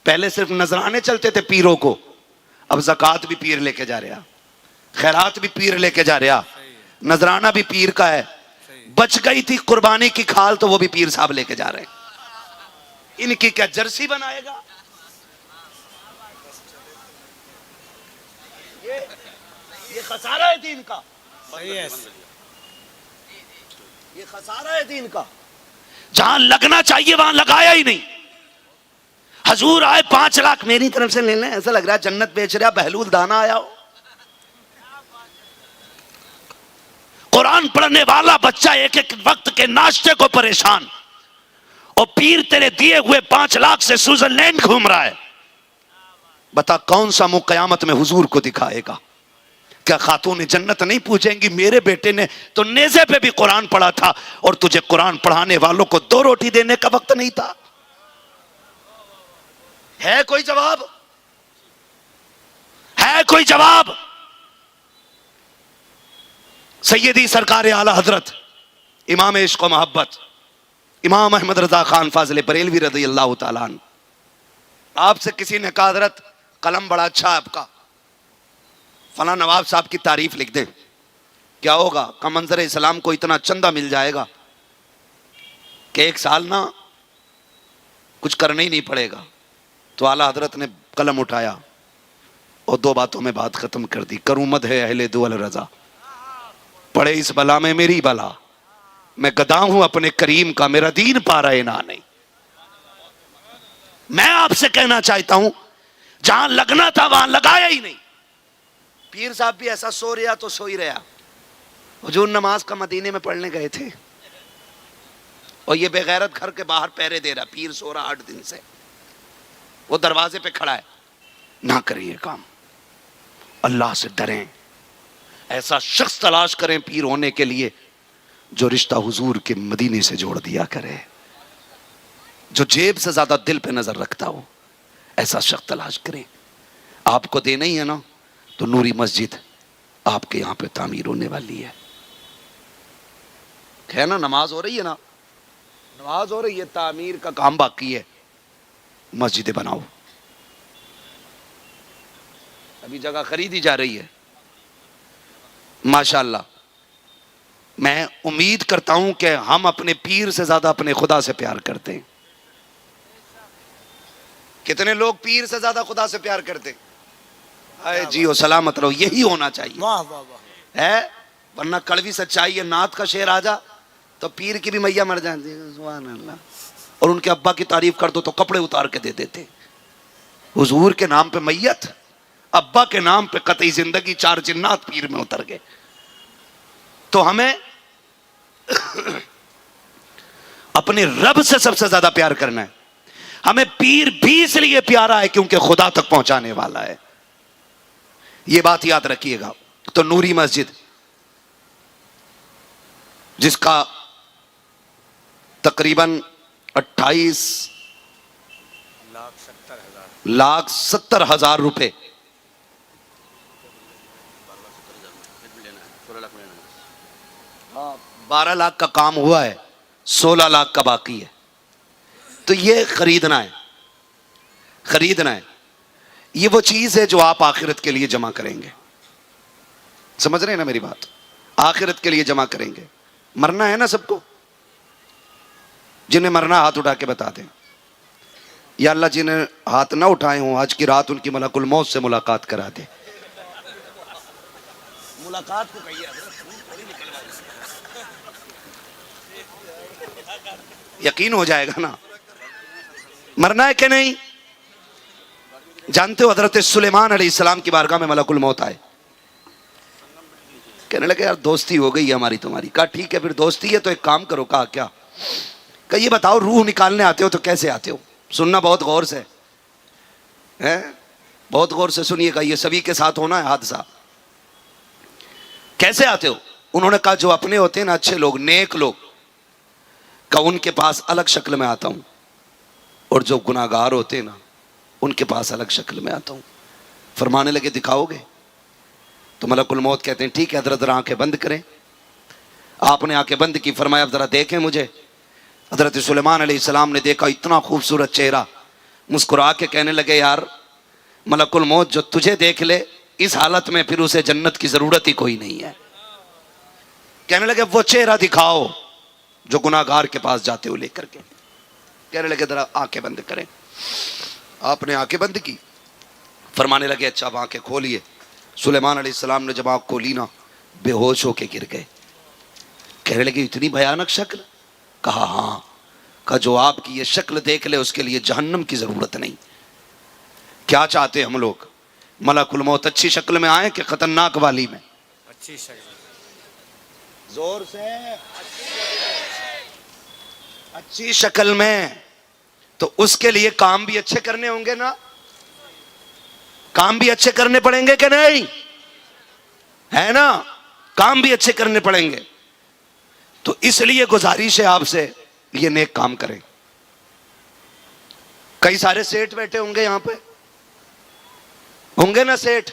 पहले सिर्फ नजराने चलते थे पीरों को, अब ज़कात भी पीर लेके जा रहा, खैरात भी पीर लेके जा रहा, नजराना भी पीर का है। बच गई थी कुर्बानी की खाल तो वो भी पीर साहब लेके जा रहे हैं। इनकी क्या जर्सी बनाएगा? ये खसारा है दीन का।
सही है।
ये खसारा है दीन का। जहां लगना चाहिए वहां लगाया ही नहीं। हजूर आए 5 लाख मेरी तरफ से ले लें, ऐसा लग रहा है जन्नत बेच रहा, बहलूल दाना आया हो। कुरान पढ़ने वाला बच्चा एक एक वक्त के नाश्ते को परेशान, और पीर तेरे दिए हुए 5 लाख से स्विट्जरलैंड घूम रहा है। बता कौन सा मुंह कयामत में हुजूर को दिखाएगा? क्या खातून जन्नत नहीं पूछेंगी मेरे बेटे ने तो नेज़े पे भी कुरान पढ़ा था और तुझे कुरान पढ़ाने वालों को 2 रोटी देने का वक्त नहीं था? है कोई जवाब? है कोई जवाब? सैयदी सरकार आला हजरत इमाम इश्क व मोहब्बत इमाम अहमद रजा खान फाजिल बरेलवी रज़ी अल्लाह तआला अन्हु, आपसे किसी ने कहा हजरत कलम बड़ा अच्छा है आपका, फला नवाब साहब की तारीफ लिख दें, क्या होगा? का मंजर इस्लाम को इतना चंदा मिल जाएगा कि 1 साल ना कुछ करना ही नहीं पड़ेगा। तो आला हजरत ने कलम उठाया और 2 बातों में बात खत्म कर दी, करूं मद है अहले दुअल रजा, पड़े इस बला में मेरी बला, मैं गदा हूं अपने करीम का, मेरा दीन पा रहे ना नहीं। मैं आपसे कहना चाहता हूं जहां लगना था वहां लगाया ही नहीं। पीर साहब भी ऐसा सो रहा तो सो ही रहा। हुजूर नमाज का मदीने में पढ़ने गए थे और ये बेगैरत घर के बाहर पहरे दे रहा, पीर सो रहा 8 दिन से, वो दरवाजे पे खड़ा है। ना करिए काम, अल्लाह से डरें, ऐसा शख्स तलाश करें पीर होने के लिए जो रिश्ता हुजूर के मदीने से जोड़ दिया करे, जो जेब से ज्यादा दिल पे नजर रखता हो, ऐसा शख्स तलाश करें। आपको देना ही है ना, तो नूरी मस्जिद आपके यहां पे तामीर होने वाली है ना? नमाज हो रही है ना, नमाज हो रही है, तामीर का काम बाकी है। मस्जिदें बनाओ, अभी जगह खरीदी जा रही है माशाअल्लाह। मैं उम्मीद करता हूं कि हम अपने पीर से ज्यादा अपने खुदा से प्यार करते हैं। कितने लोग पीर से ज्यादा खुदा से प्यार करते हैं? आए जियो सलामत रहो, यही होना चाहिए।
वाह वाह वाह
है, वरना कड़वी सच्चाई है, नात का शेर आ जा तो पीर की भी मैया मर जाती है, सुभान अल्लाह। और उनके अब्बा की तारीफ कर दो तो कपड़े उतार के दे देते। हुजूर के नाम पे मैयत, अब्बा के नाम पे कतई जिंदगी, 4 जिन्नात पीर में उतर गए। तो हमें अपने रब से सबसे ज्यादा प्यार करना है। हमें पीर भी इसलिए प्यारा है क्योंकि खुदा तक पहुंचाने वाला है, ये बात याद रखिएगा। तो नूरी मस्जिद जिसका तकरीबन 28,70,000 रुपए, हाँ 12 लाख का काम हुआ है, 16 लाख का बाकी है। तो ये खरीदना है, खरीदना है। ये वो चीज है जो आप आखिरत के लिए जमा करेंगे। समझ रहे हैं ना मेरी बात? आखिरत के लिए जमा करेंगे। मरना है ना सबको, जिन्हें मरना हाथ उठा के बता दें। या अल्लाह जिन्हें हाथ ना उठाए हों आज की रात उनकी मलकुल मौत से मुलाकात करा दे। मुलाकात को कहिए, यकीन हो जाएगा ना। मरना है कि नहीं? जानते हो हजरत सुलेमान अलैहिस्सलाम की बारगाह में मलकुल मौत आए, कहने लगे यार दोस्ती हो गई है हमारी तुम्हारी। कहा ठीक है फिर दोस्ती है तो एक काम करो। कहा क्या? कहा ये बताओ रूह निकालने आते हो तो कैसे आते हो? सुनना बहुत गौर से है, बहुत गौर से सुनिएगा, ये सभी के साथ होना है हादसा। कैसे आते हो? उन्होंने कहा जो अपने होते हैं ना अच्छे लोग, नेक लोग, का उनके पास अलग शक्ल में आता हूं, और जो गुनाहगार होते हैं ना उनके पास अलग शक्ल में आता हूं। फरमाने लगे दिखाओगे? तो मलकुल मौत कहते हैं ठीक है हजरत, जरा आंखें बंद करें। आपने आंखें बंद की, फरमाया अब जरा देखें मुझे। हजरत सुलेमान अलैहिस्सलाम ने देखा, इतना खूबसूरत चेहरा, मुस्कुरा के कहने लगे यार मलकुल मौत जो तुझे देख ले इस हालत में फिर उसे जन्नत की जरूरत ही कोई नहीं है। कहने लगे वो चेहरा दिखाओ जो गुनाहगार के पास जाते हो लेकर के। कहने लगे जरा आंखें बंद करें। आपने आंखें बंद की, फरमाने लगे अच्छा अब आंखें खोलिए। सुलेमान अलैहिस्सलाम ने जब आंख खोली ना, बेहोश होके गिर गए। कहने लगे इतनी भयानक शक्ल? कहा हाँ। कहा जो आपकी ये शक्ल देख ले उसके लिए जहन्नम की जरूरत नहीं। क्या चाहते हम लोग, मलकुल मौत अच्छी शक्ल में आए कि खतरनाक वाली में?
अच्छी शक्ल,
जोर से अच्छी शक्ल में। तो उसके लिए काम भी अच्छे करने होंगे ना, काम भी अच्छे करने पड़ेंगे कि नहीं, है ना? काम भी अच्छे करने पड़ेंगे। तो इसलिए गुजारिश है आपसे ये नेक काम करें। कई सारे सेठ बैठे होंगे यहां पे, होंगे ना सेठ?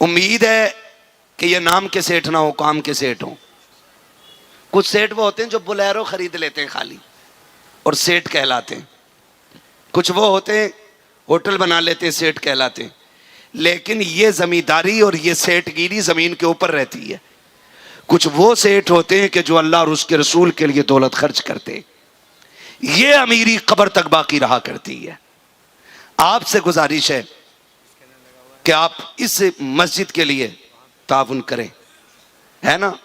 उम्मीद है कि ये नाम के सेठ ना हो, काम के सेठ हो। कुछ सेठ वो होते हैं जो बोलेरो खरीद लेते हैं खाली और सेठ कहलाते हैं। कुछ वो होते हैं होटल बना लेते हैं, सेठ कहलाते हैं। लेकिन ये जमींदारी और ये सेठगिरी जमीन के ऊपर रहती है। कुछ वो सेठ होते हैं कि जो अल्लाह और उसके रसूल के लिए दौलत खर्च करते हैं। ये अमीरी कब्र तक बाकी रहा करती है। आपसे गुजारिश है कि आप इस मस्जिद के लिए ताउन करें, है ना?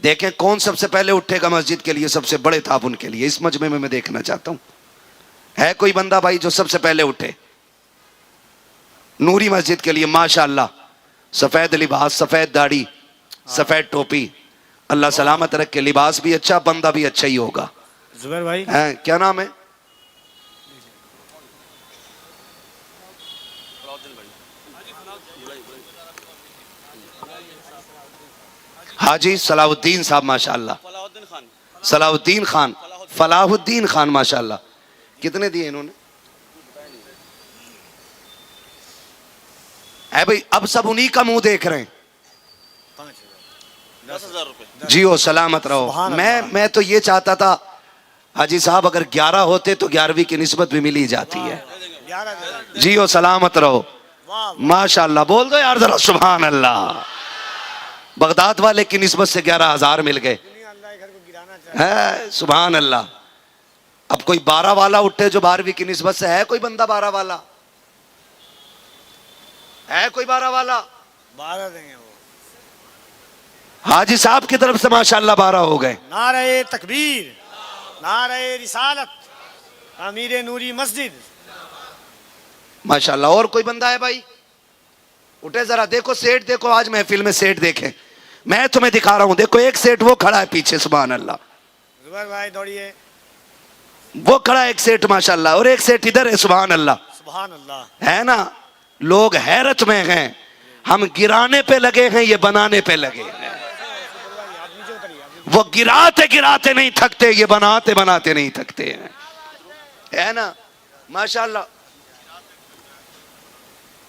देखें कौन सबसे पहले उठेगा मस्जिद के लिए, सबसे बड़े ताउन के लिए। इस मजमे में मैं देखना चाहता हूं, है कोई बंदा भाई जो सबसे पहले उठे नूरी मस्जिद के लिए? माशाअल्लाह, सफेद लिबास, सफेद दाढ़ी, सफेद टोपी, अल्लाह सलामत रखे। लिबास भी अच्छा, बंदा भी अच्छा ही होगा।
जुबैर भाई
है, क्या नाम है? हाजी सलाहुद्दीन साहब, माशाअल्लाह। सलाहुद्दीन खान, फलाहुद्दीन खान, माशाअल्लाह। कितने दिए इन्होंने? है भाई, अब सब उन्हीं का मुंह देख रहे हैं।
10,000 रुपए।
जी हो, सलामत रहो। मैं तो ये चाहता था हाजी साहब अगर 11 होते तो 11वीं की निस्बत भी मिली जाती है। जी हो, सलामत रहो। माशाअल्लाह, बोल दो यार जरा सुभान अल्लाह। बगदाद वाले की निस्बत से 11,000 मिल गए, है सुभान अल्लाह। अब कोई 12 वाला उठे जो 12वीं की निस्बत से, है कोई बंदा 12 वाला? है कोई 12 वाला?
12 देंगे वो।
हाजी साहब की तरफ से माशाअल्लाह 12 हो गए।
नारे तकबीर, नारे रिसालत, अमीर नूरी मस्जिद,
माशाअल्लाह। और कोई बंदा है भाई? उठे जरा। देखो सेठ, देखो आज महफिल में सेठ देखें, मैं तुम्हें दिखा रहा हूं। देखो एक सेठ वो खड़ा है पीछे, सुभान अल्लाह।
जुबैर भाई दौड़िए।
वो खड़ा है एक सेठ माशाअल्लाह, और एक सेठ इधर है, सुभान अल्लाह।
सुभान अल्लाह,
है ना? लोग हैरत में हैं। हम गिराने पे लगे हैं, ये बनाने पे लगे हैं। वो गिराते गिराते नहीं थकते, ये बनाते बनाते नहीं थकते हैं, है ना? माशाअल्लाह,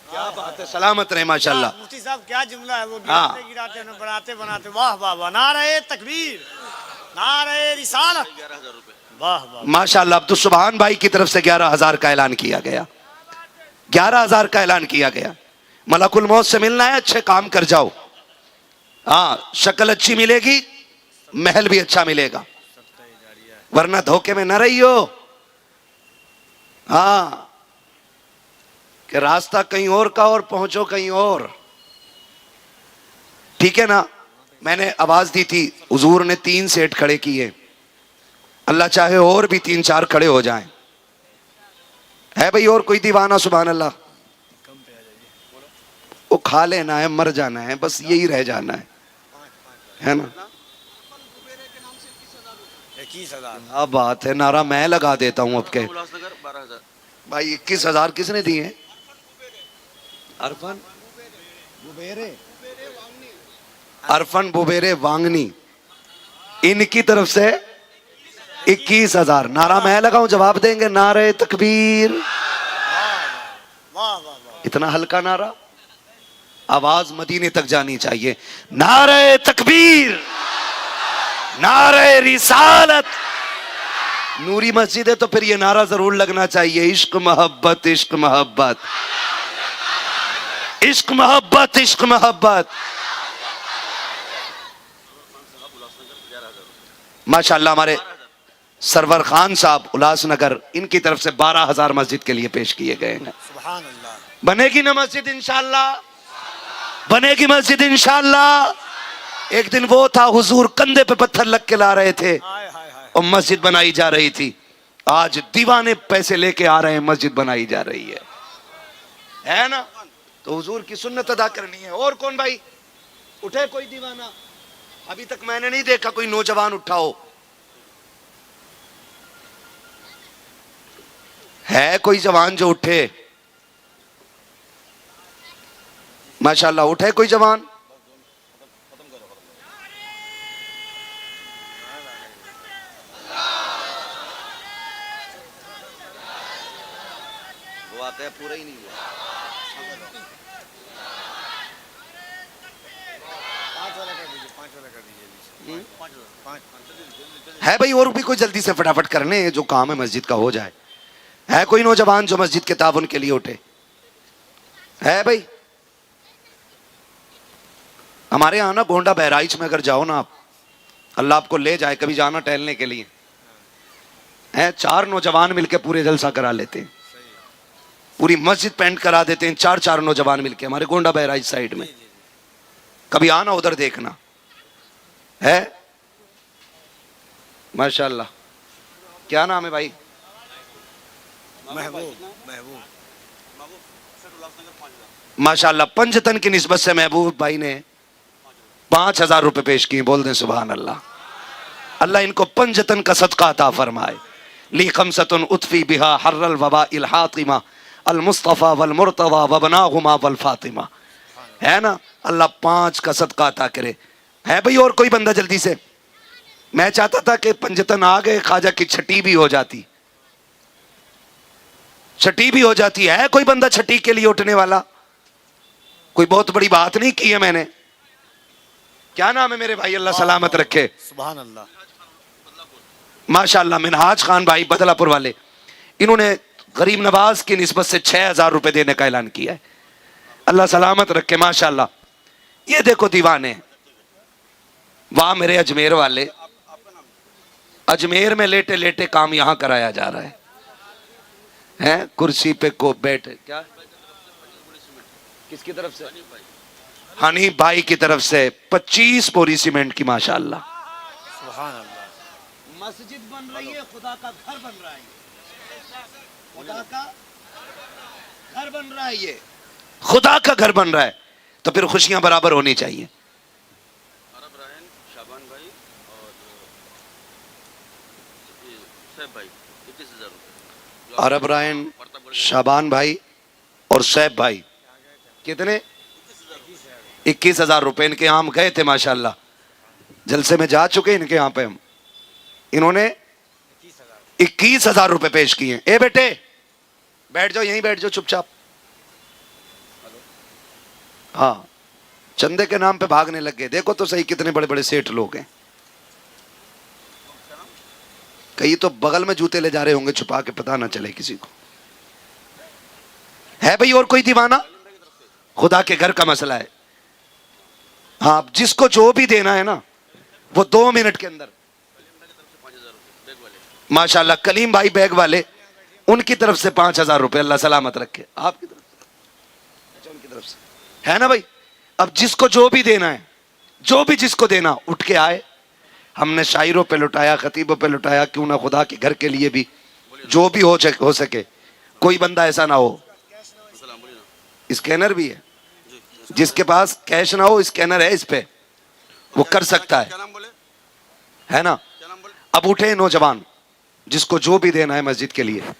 क्या बात है, सलामत रहे माशाअल्लाह।
मुफ्ती साहब क्या जुमला है वो, गिराते गिराते न बनाते बनाते। वाह वाह वाह, नारे तकबीर, नारे रिसालत, वाह वाह
माशाअल्लाह। अब्दुल सुभान भाई की तरफ से 11,000 का ऐलान किया गया, 11,000 का ऐलान किया गया। मलकुल मौत से मिलना है, अच्छे काम कर जाओ। हाँ, शक्ल अच्छी मिलेगी, महल भी अच्छा मिलेगा, वरना धोखे में न रही हो। हाँ, कि रास्ता कहीं और का और पहुंचो कहीं और, ठीक है ना? मैंने आवाज दी थी, हुजूर ने 3 सेठ खड़े किए, अल्लाह चाहे और भी 3-4 खड़े हो जाएं। है भाई और कोई दीवाना? सुभान अल्लाह। वो खा लेना है, मर जाना है, बस यही रह जाना है ना?
21,000।
अब बात है, नारा मैं लगा देता हूं अब के भाई। 21,000 किसने दिए? अरफन बुबेरे, अरफन बुबेरे वांगनी, इनकी तरफ से 21,000। नारा मैं लगाऊं, जवाब देंगे नारे तकबीर।
वाह वाह वाह,
इतना हल्का नारा, आवाज मदीने तक जानी चाहिए। नारे तकबीर, नारे रिसालत। नूरी मस्जिद है तो फिर ये नारा जरूर लगना चाहिए, इश्क मोहब्बत, इश्क मोहब्बत, इश्क मोहब्बत, इश्क मोहब्बत। माशाल्लाह हमारे सरवर खान साहब उल्लासनगर, इनकी तरफ से 12,000 मस्जिद के लिए पेश किए गए हैं।
सुभान अल्लाह।
बनेगी ना मस्जिद इंशाअल्लाह, बनेगी मस्जिद इंशाअल्लाह। एक दिन वो था, हुजूर कंधे पे पत्थर लग के ला रहे थे और मस्जिद बनाई जा रही थी। आज दीवाने पैसे लेके आ रहे हैं, मस्जिद बनाई जा रही है ना। तो हुजूर की सुन्नत अदा करनी है। और कौन भाई उठे? कोई दीवाना? अभी तक मैंने नहीं देखा कोई नौजवान उठा हो। है कोई जवान जो उठे? माशाल्लाह, उठे कोई जवान? वो आता है पूरा ही नहीं है भाई। और भी कोई जल्दी से फटाफट करने, जो काम है मस्जिद का हो जाए। है कोई नौजवान जो मस्जिद के ताउन के लिए उठे? है भाई? हमारे यहाँ ना गोंडा बहराइच में अगर जाओ ना आप, अल्लाह आपको ले जाए कभी जाना टहलने के लिए, है 4 नौजवान मिलके पूरे जलसा करा लेते हैं, पूरी मस्जिद पेंट करा देते हैं। 4 नौजवान मिलके हमारे गोंडा बहराइच साइड में। कभी आना उधर देखना है। माशाल्लाह। क्या नाम है भाई?
महबूब।
माशाल्लाह, पंजतन की निस्बत से महबूब भाई ने 5,000 रुपए पेश किए। बोल दें सुभान अल्लाह। अल्लाह इनको पंजतन का सदका अता फरमाए। ली खमसतुन उतफी बिहा हर्रल वबा इल हातिमा अल मुस्तफा वल मुर्तदा वबनाहुमा वल फातिमा। है ना, अल्लाह 5 का सदका अता करे। है भाई और कोई बंदा जल्दी से? मैं चाहता था कि पंजतन आ गए, ख्वाजा की छठी भी हो जाती, छठी भी हो जाती। है कोई बंदा छठी के लिए उठने वाला? कोई बहुत बड़ी बात नहीं की है मैंने। क्या नाम है मेरे भाई? अल्लाह सलामत रखे।
सुभान अल्लाह।
माशाल्लाह, मिनहाज खान भाई बदलापुर वाले, इन्होंने गरीब नवाज की निस्बत से 6,000 रुपए देने का ऐलान किया है। अल्लाह सलामत रखे। माशाल्लाह। ये देखो दीवाने, वाह मेरे अजमेर वाले। अजमेर में लेटे लेटे काम यहां कराया जा रहा है कुर्सी पे को बैठे। क्या किसकी तरफ से? हनीफ भाई की तरफ से 25 बोरी सीमेंट की। माशाल्लाह।
सुभान अल्लाह।
मस्जिद बन रही है, खुदा का घर बन रहा है, खुदा का घर बन रहा है, ये खुदा का घर बन रहा है। तो फिर खुशियां बराबर होनी चाहिए। अरब रायन, शाबान भाई और सैफ भाई, कितने? 21,000 रुपए। इनके यहाँ हम गए थे माशाल्लाह, जलसे में जा चुके इनके यहाँ पे हम। इन्होंने 21,000 रुपए पेश किए। ए बेटे बैठ जाओ, यहीं बैठ जाओ चुपचाप। हाँ, चंदे के नाम पे भागने लग गए। देखो तो सही कितने बड़े बड़े सेठ लोग हैं। कहीं तो बगल में जूते ले जा रहे होंगे छुपा के, पता ना चले किसी को। है भाई और कोई दीवाना? खुदा के घर का मसला है। हाँ, जिसको जो भी देना है ना वो 2 मिनट के अंदर। माशाल्लाह, कलीम भाई बैग वाले, उनकी तरफ से 5,000 रुपए। अल्लाह सलामत रखे। आपकी तरफ से? अच्छा, उनकी तरफ से है ना भाई। अब जिसको जो भी देना है, जो भी जिसको देना, उठ के आए। हमने शायरों पे लुटाया, खतीबों पे लुटाया, क्यों ना खुदा के घर के लिए भी जो भी हो सके। कोई बंदा ऐसा ना हो। स्कैनर भी है, जिसके पास कैश ना हो स्कैनर है, इस पे वो कर सकता है ना। अब उठे नौजवान, जिसको जो भी देना है मस्जिद के लिए।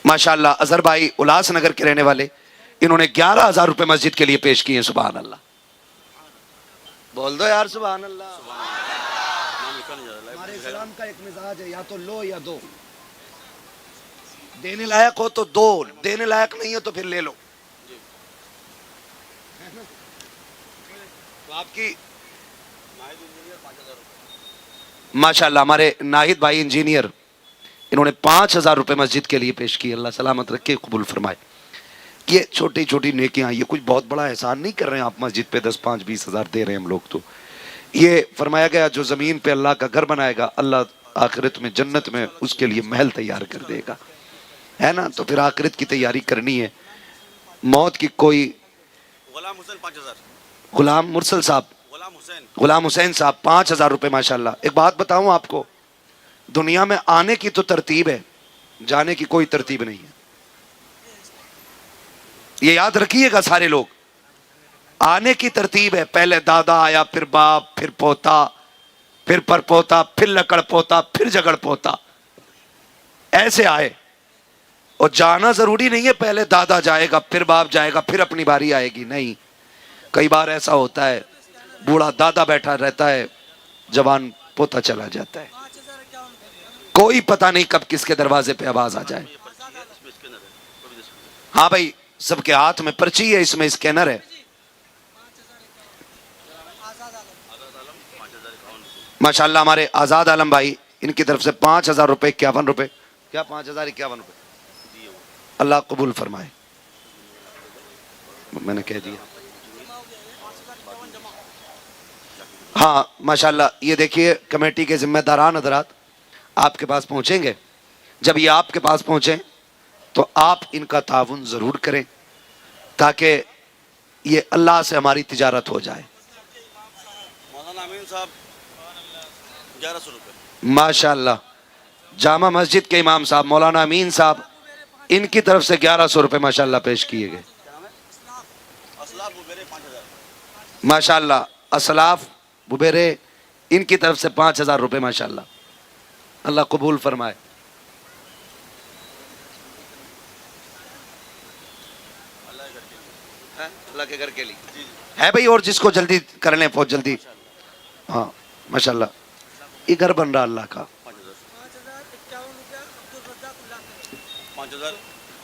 माशाल्लाह, अजहर भाई उल्लासनगर के रहने वाले, इन्होंने 11,000 रुपए मस्जिद के लिए पेश किए। सुभान अल्लाह। बोल दो यार सुभान अल्लाह। हमारे इस्लाम का एक मिजाज है, या तो लो या दो। देने लायक हो तो दो, देने लायक नहीं हो तो फिर ले लो। तो आपकी माशाल्लाह हमारे नाहिद भाई इंजीनियर, इन्होंने 5,000 रुपये मस्जिद के लिए पेश किए। अल्लाह सलामत रखे, कबूल फरमाए। ये छोटी छोटी नेकियां, ये कुछ बहुत बड़ा एहसान नहीं कर रहे हैं आप मस्जिद पे 10, 5, 20 हज़ार दे रहे हैं हम लोग। तो ये फरमाया गया जो ज़मीन पे अल्लाह का घर बनाएगा, अल्लाह आखिरत में जन्नत में उसके लिए महल तैयार कर देगा, है ना। तो फिर आखिरत की तैयारी करनी है। मौत की कोई
गुलाम हुसैन 5,000,
गुलाम मुरसल साहब, गुलाम हुसैन साहब 5,000 रुपये माशाल्लाह। एक बात बताऊं आपको, दुनिया में आने की तो तरतीब है, जाने की कोई तरतीब नहीं है। ये याद रखिएगा सारे लोग, आने की तरतीब है। पहले दादा आया, फिर बाप, फिर पोता, फिर परपोता, फिर लकड़ पोता, फिर जगड़ पोता, ऐसे आए। और जाना जरूरी नहीं है पहले दादा जाएगा, फिर बाप जाएगा, फिर अपनी बारी आएगी, नहीं। कई बार ऐसा होता है, बूढ़ा दादा बैठा रहता है, जवान पोता चला जाता है, कोई पता नहीं कब किसके दरवाजे पे आवाज आ जाए। हाँ भाई, सबके हाथ में पर्ची है, इसमें स्कैनर है। माशाल्लाह हमारे आजाद आलम भाई, इनकी तरफ से 5,000 रुपये 51 रुपये, क्या 5,051 रुपये, अल्लाह कबूल फरमाए। मैंने कह दिया। हाँ माशाल्लाह, ये देखिए कमेटी के जिम्मेदारान हजरात आपके पास पहुंचेंगे। जब ये आपके पास पहुंचे तो आप इनका ताउन ज़रूर करें, ताकि ये अल्लाह से हमारी तिजारत हो जाए।
मौलाना अमीन साहब 1100 रुपये
माशाल्लाह, जामा मस्जिद के इमाम साहब मौलाना अमीन साहब, इनकी तरफ से 1100 रुपये माशाल्लाह पेश किए गए। माशाल्लाह असलाफ बुबेरे, इनकी तरफ से 5,000 रुपये माशाल्लाह, अल्लाह कबूल फरमाए। अल्लाह के घर के लिए है भाई, और जिसको जल्दी कर लें बहुत जल्दी। हाँ माशाल्लाह, ये घर बन रहा अल्लाह का।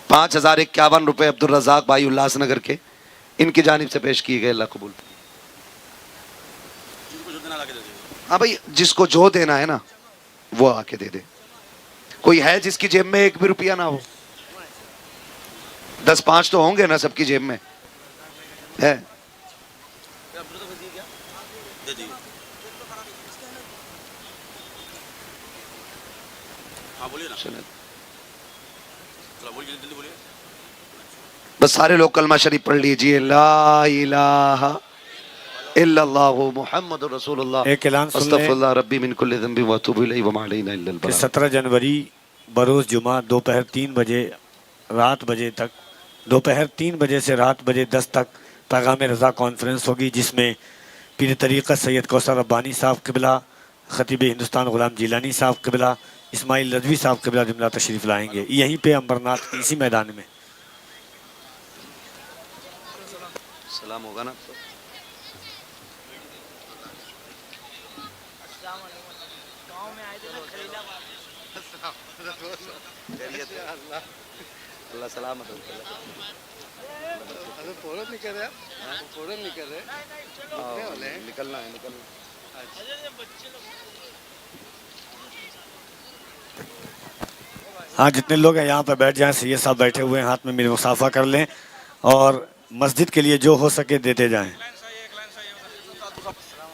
5,051 रुपये अब्दुल रज़ाक भाई उल्लासनगर के, इनकी जानिब से पेश किए गए, अल्लाह कबूल। हाँ भाई, जिसको जो देना है ना वो आके दे दे। कोई है जिसकी जेब में 1 भी रुपया ना हो? 10-5 तो होंगे ना सबकी जेब में, है? बस सारे लोग कलमा शरीफ पढ़ लीजिए, ला इलाहा इल्लल्लाहु मुहम्मदुर रसूलुल्लाह।
एक ऐलान सुन लें,
अस्तगफिरुल्लाह रब्बी मिन कुल्लि ज़ंबि व अतूबु इलैहि व मा अलैना इल्लल बलाग।
17 जनवरी बरोज़ जुमा दोपहर 3 बजे रात बजे तक, दोपहर 3 बजे से रात बजे 10 तक पैगाम रज़ा कॉन्फ्रेंस होगी, जिसमें पीर तरीक़त सैयद कौसर रब्बानी साहब क़िबला, ख़तीब हिंदुस्तान ग़ुलाम जिलानी साहब क़िबला, इस्माइल रज़वी साहब क़िबला जुमला तशरीफ़ लाएंगे, यहीं पे अंबरनाथ इसी मैदान में।
सलाम होगा ना? अल्लाह सलामत रखे।
फोरन नहीं कर रहे, फोरन नहीं कर रहे,
निकलना है, निकलना।
हाँ, जितने लोग हैं यहाँ पर बैठ जाएं, सैयद साहब बैठे हुए हैं, हाथ में मेरे मुसाफा कर लें और मस्जिद के लिए जो हो सके देते जाएं।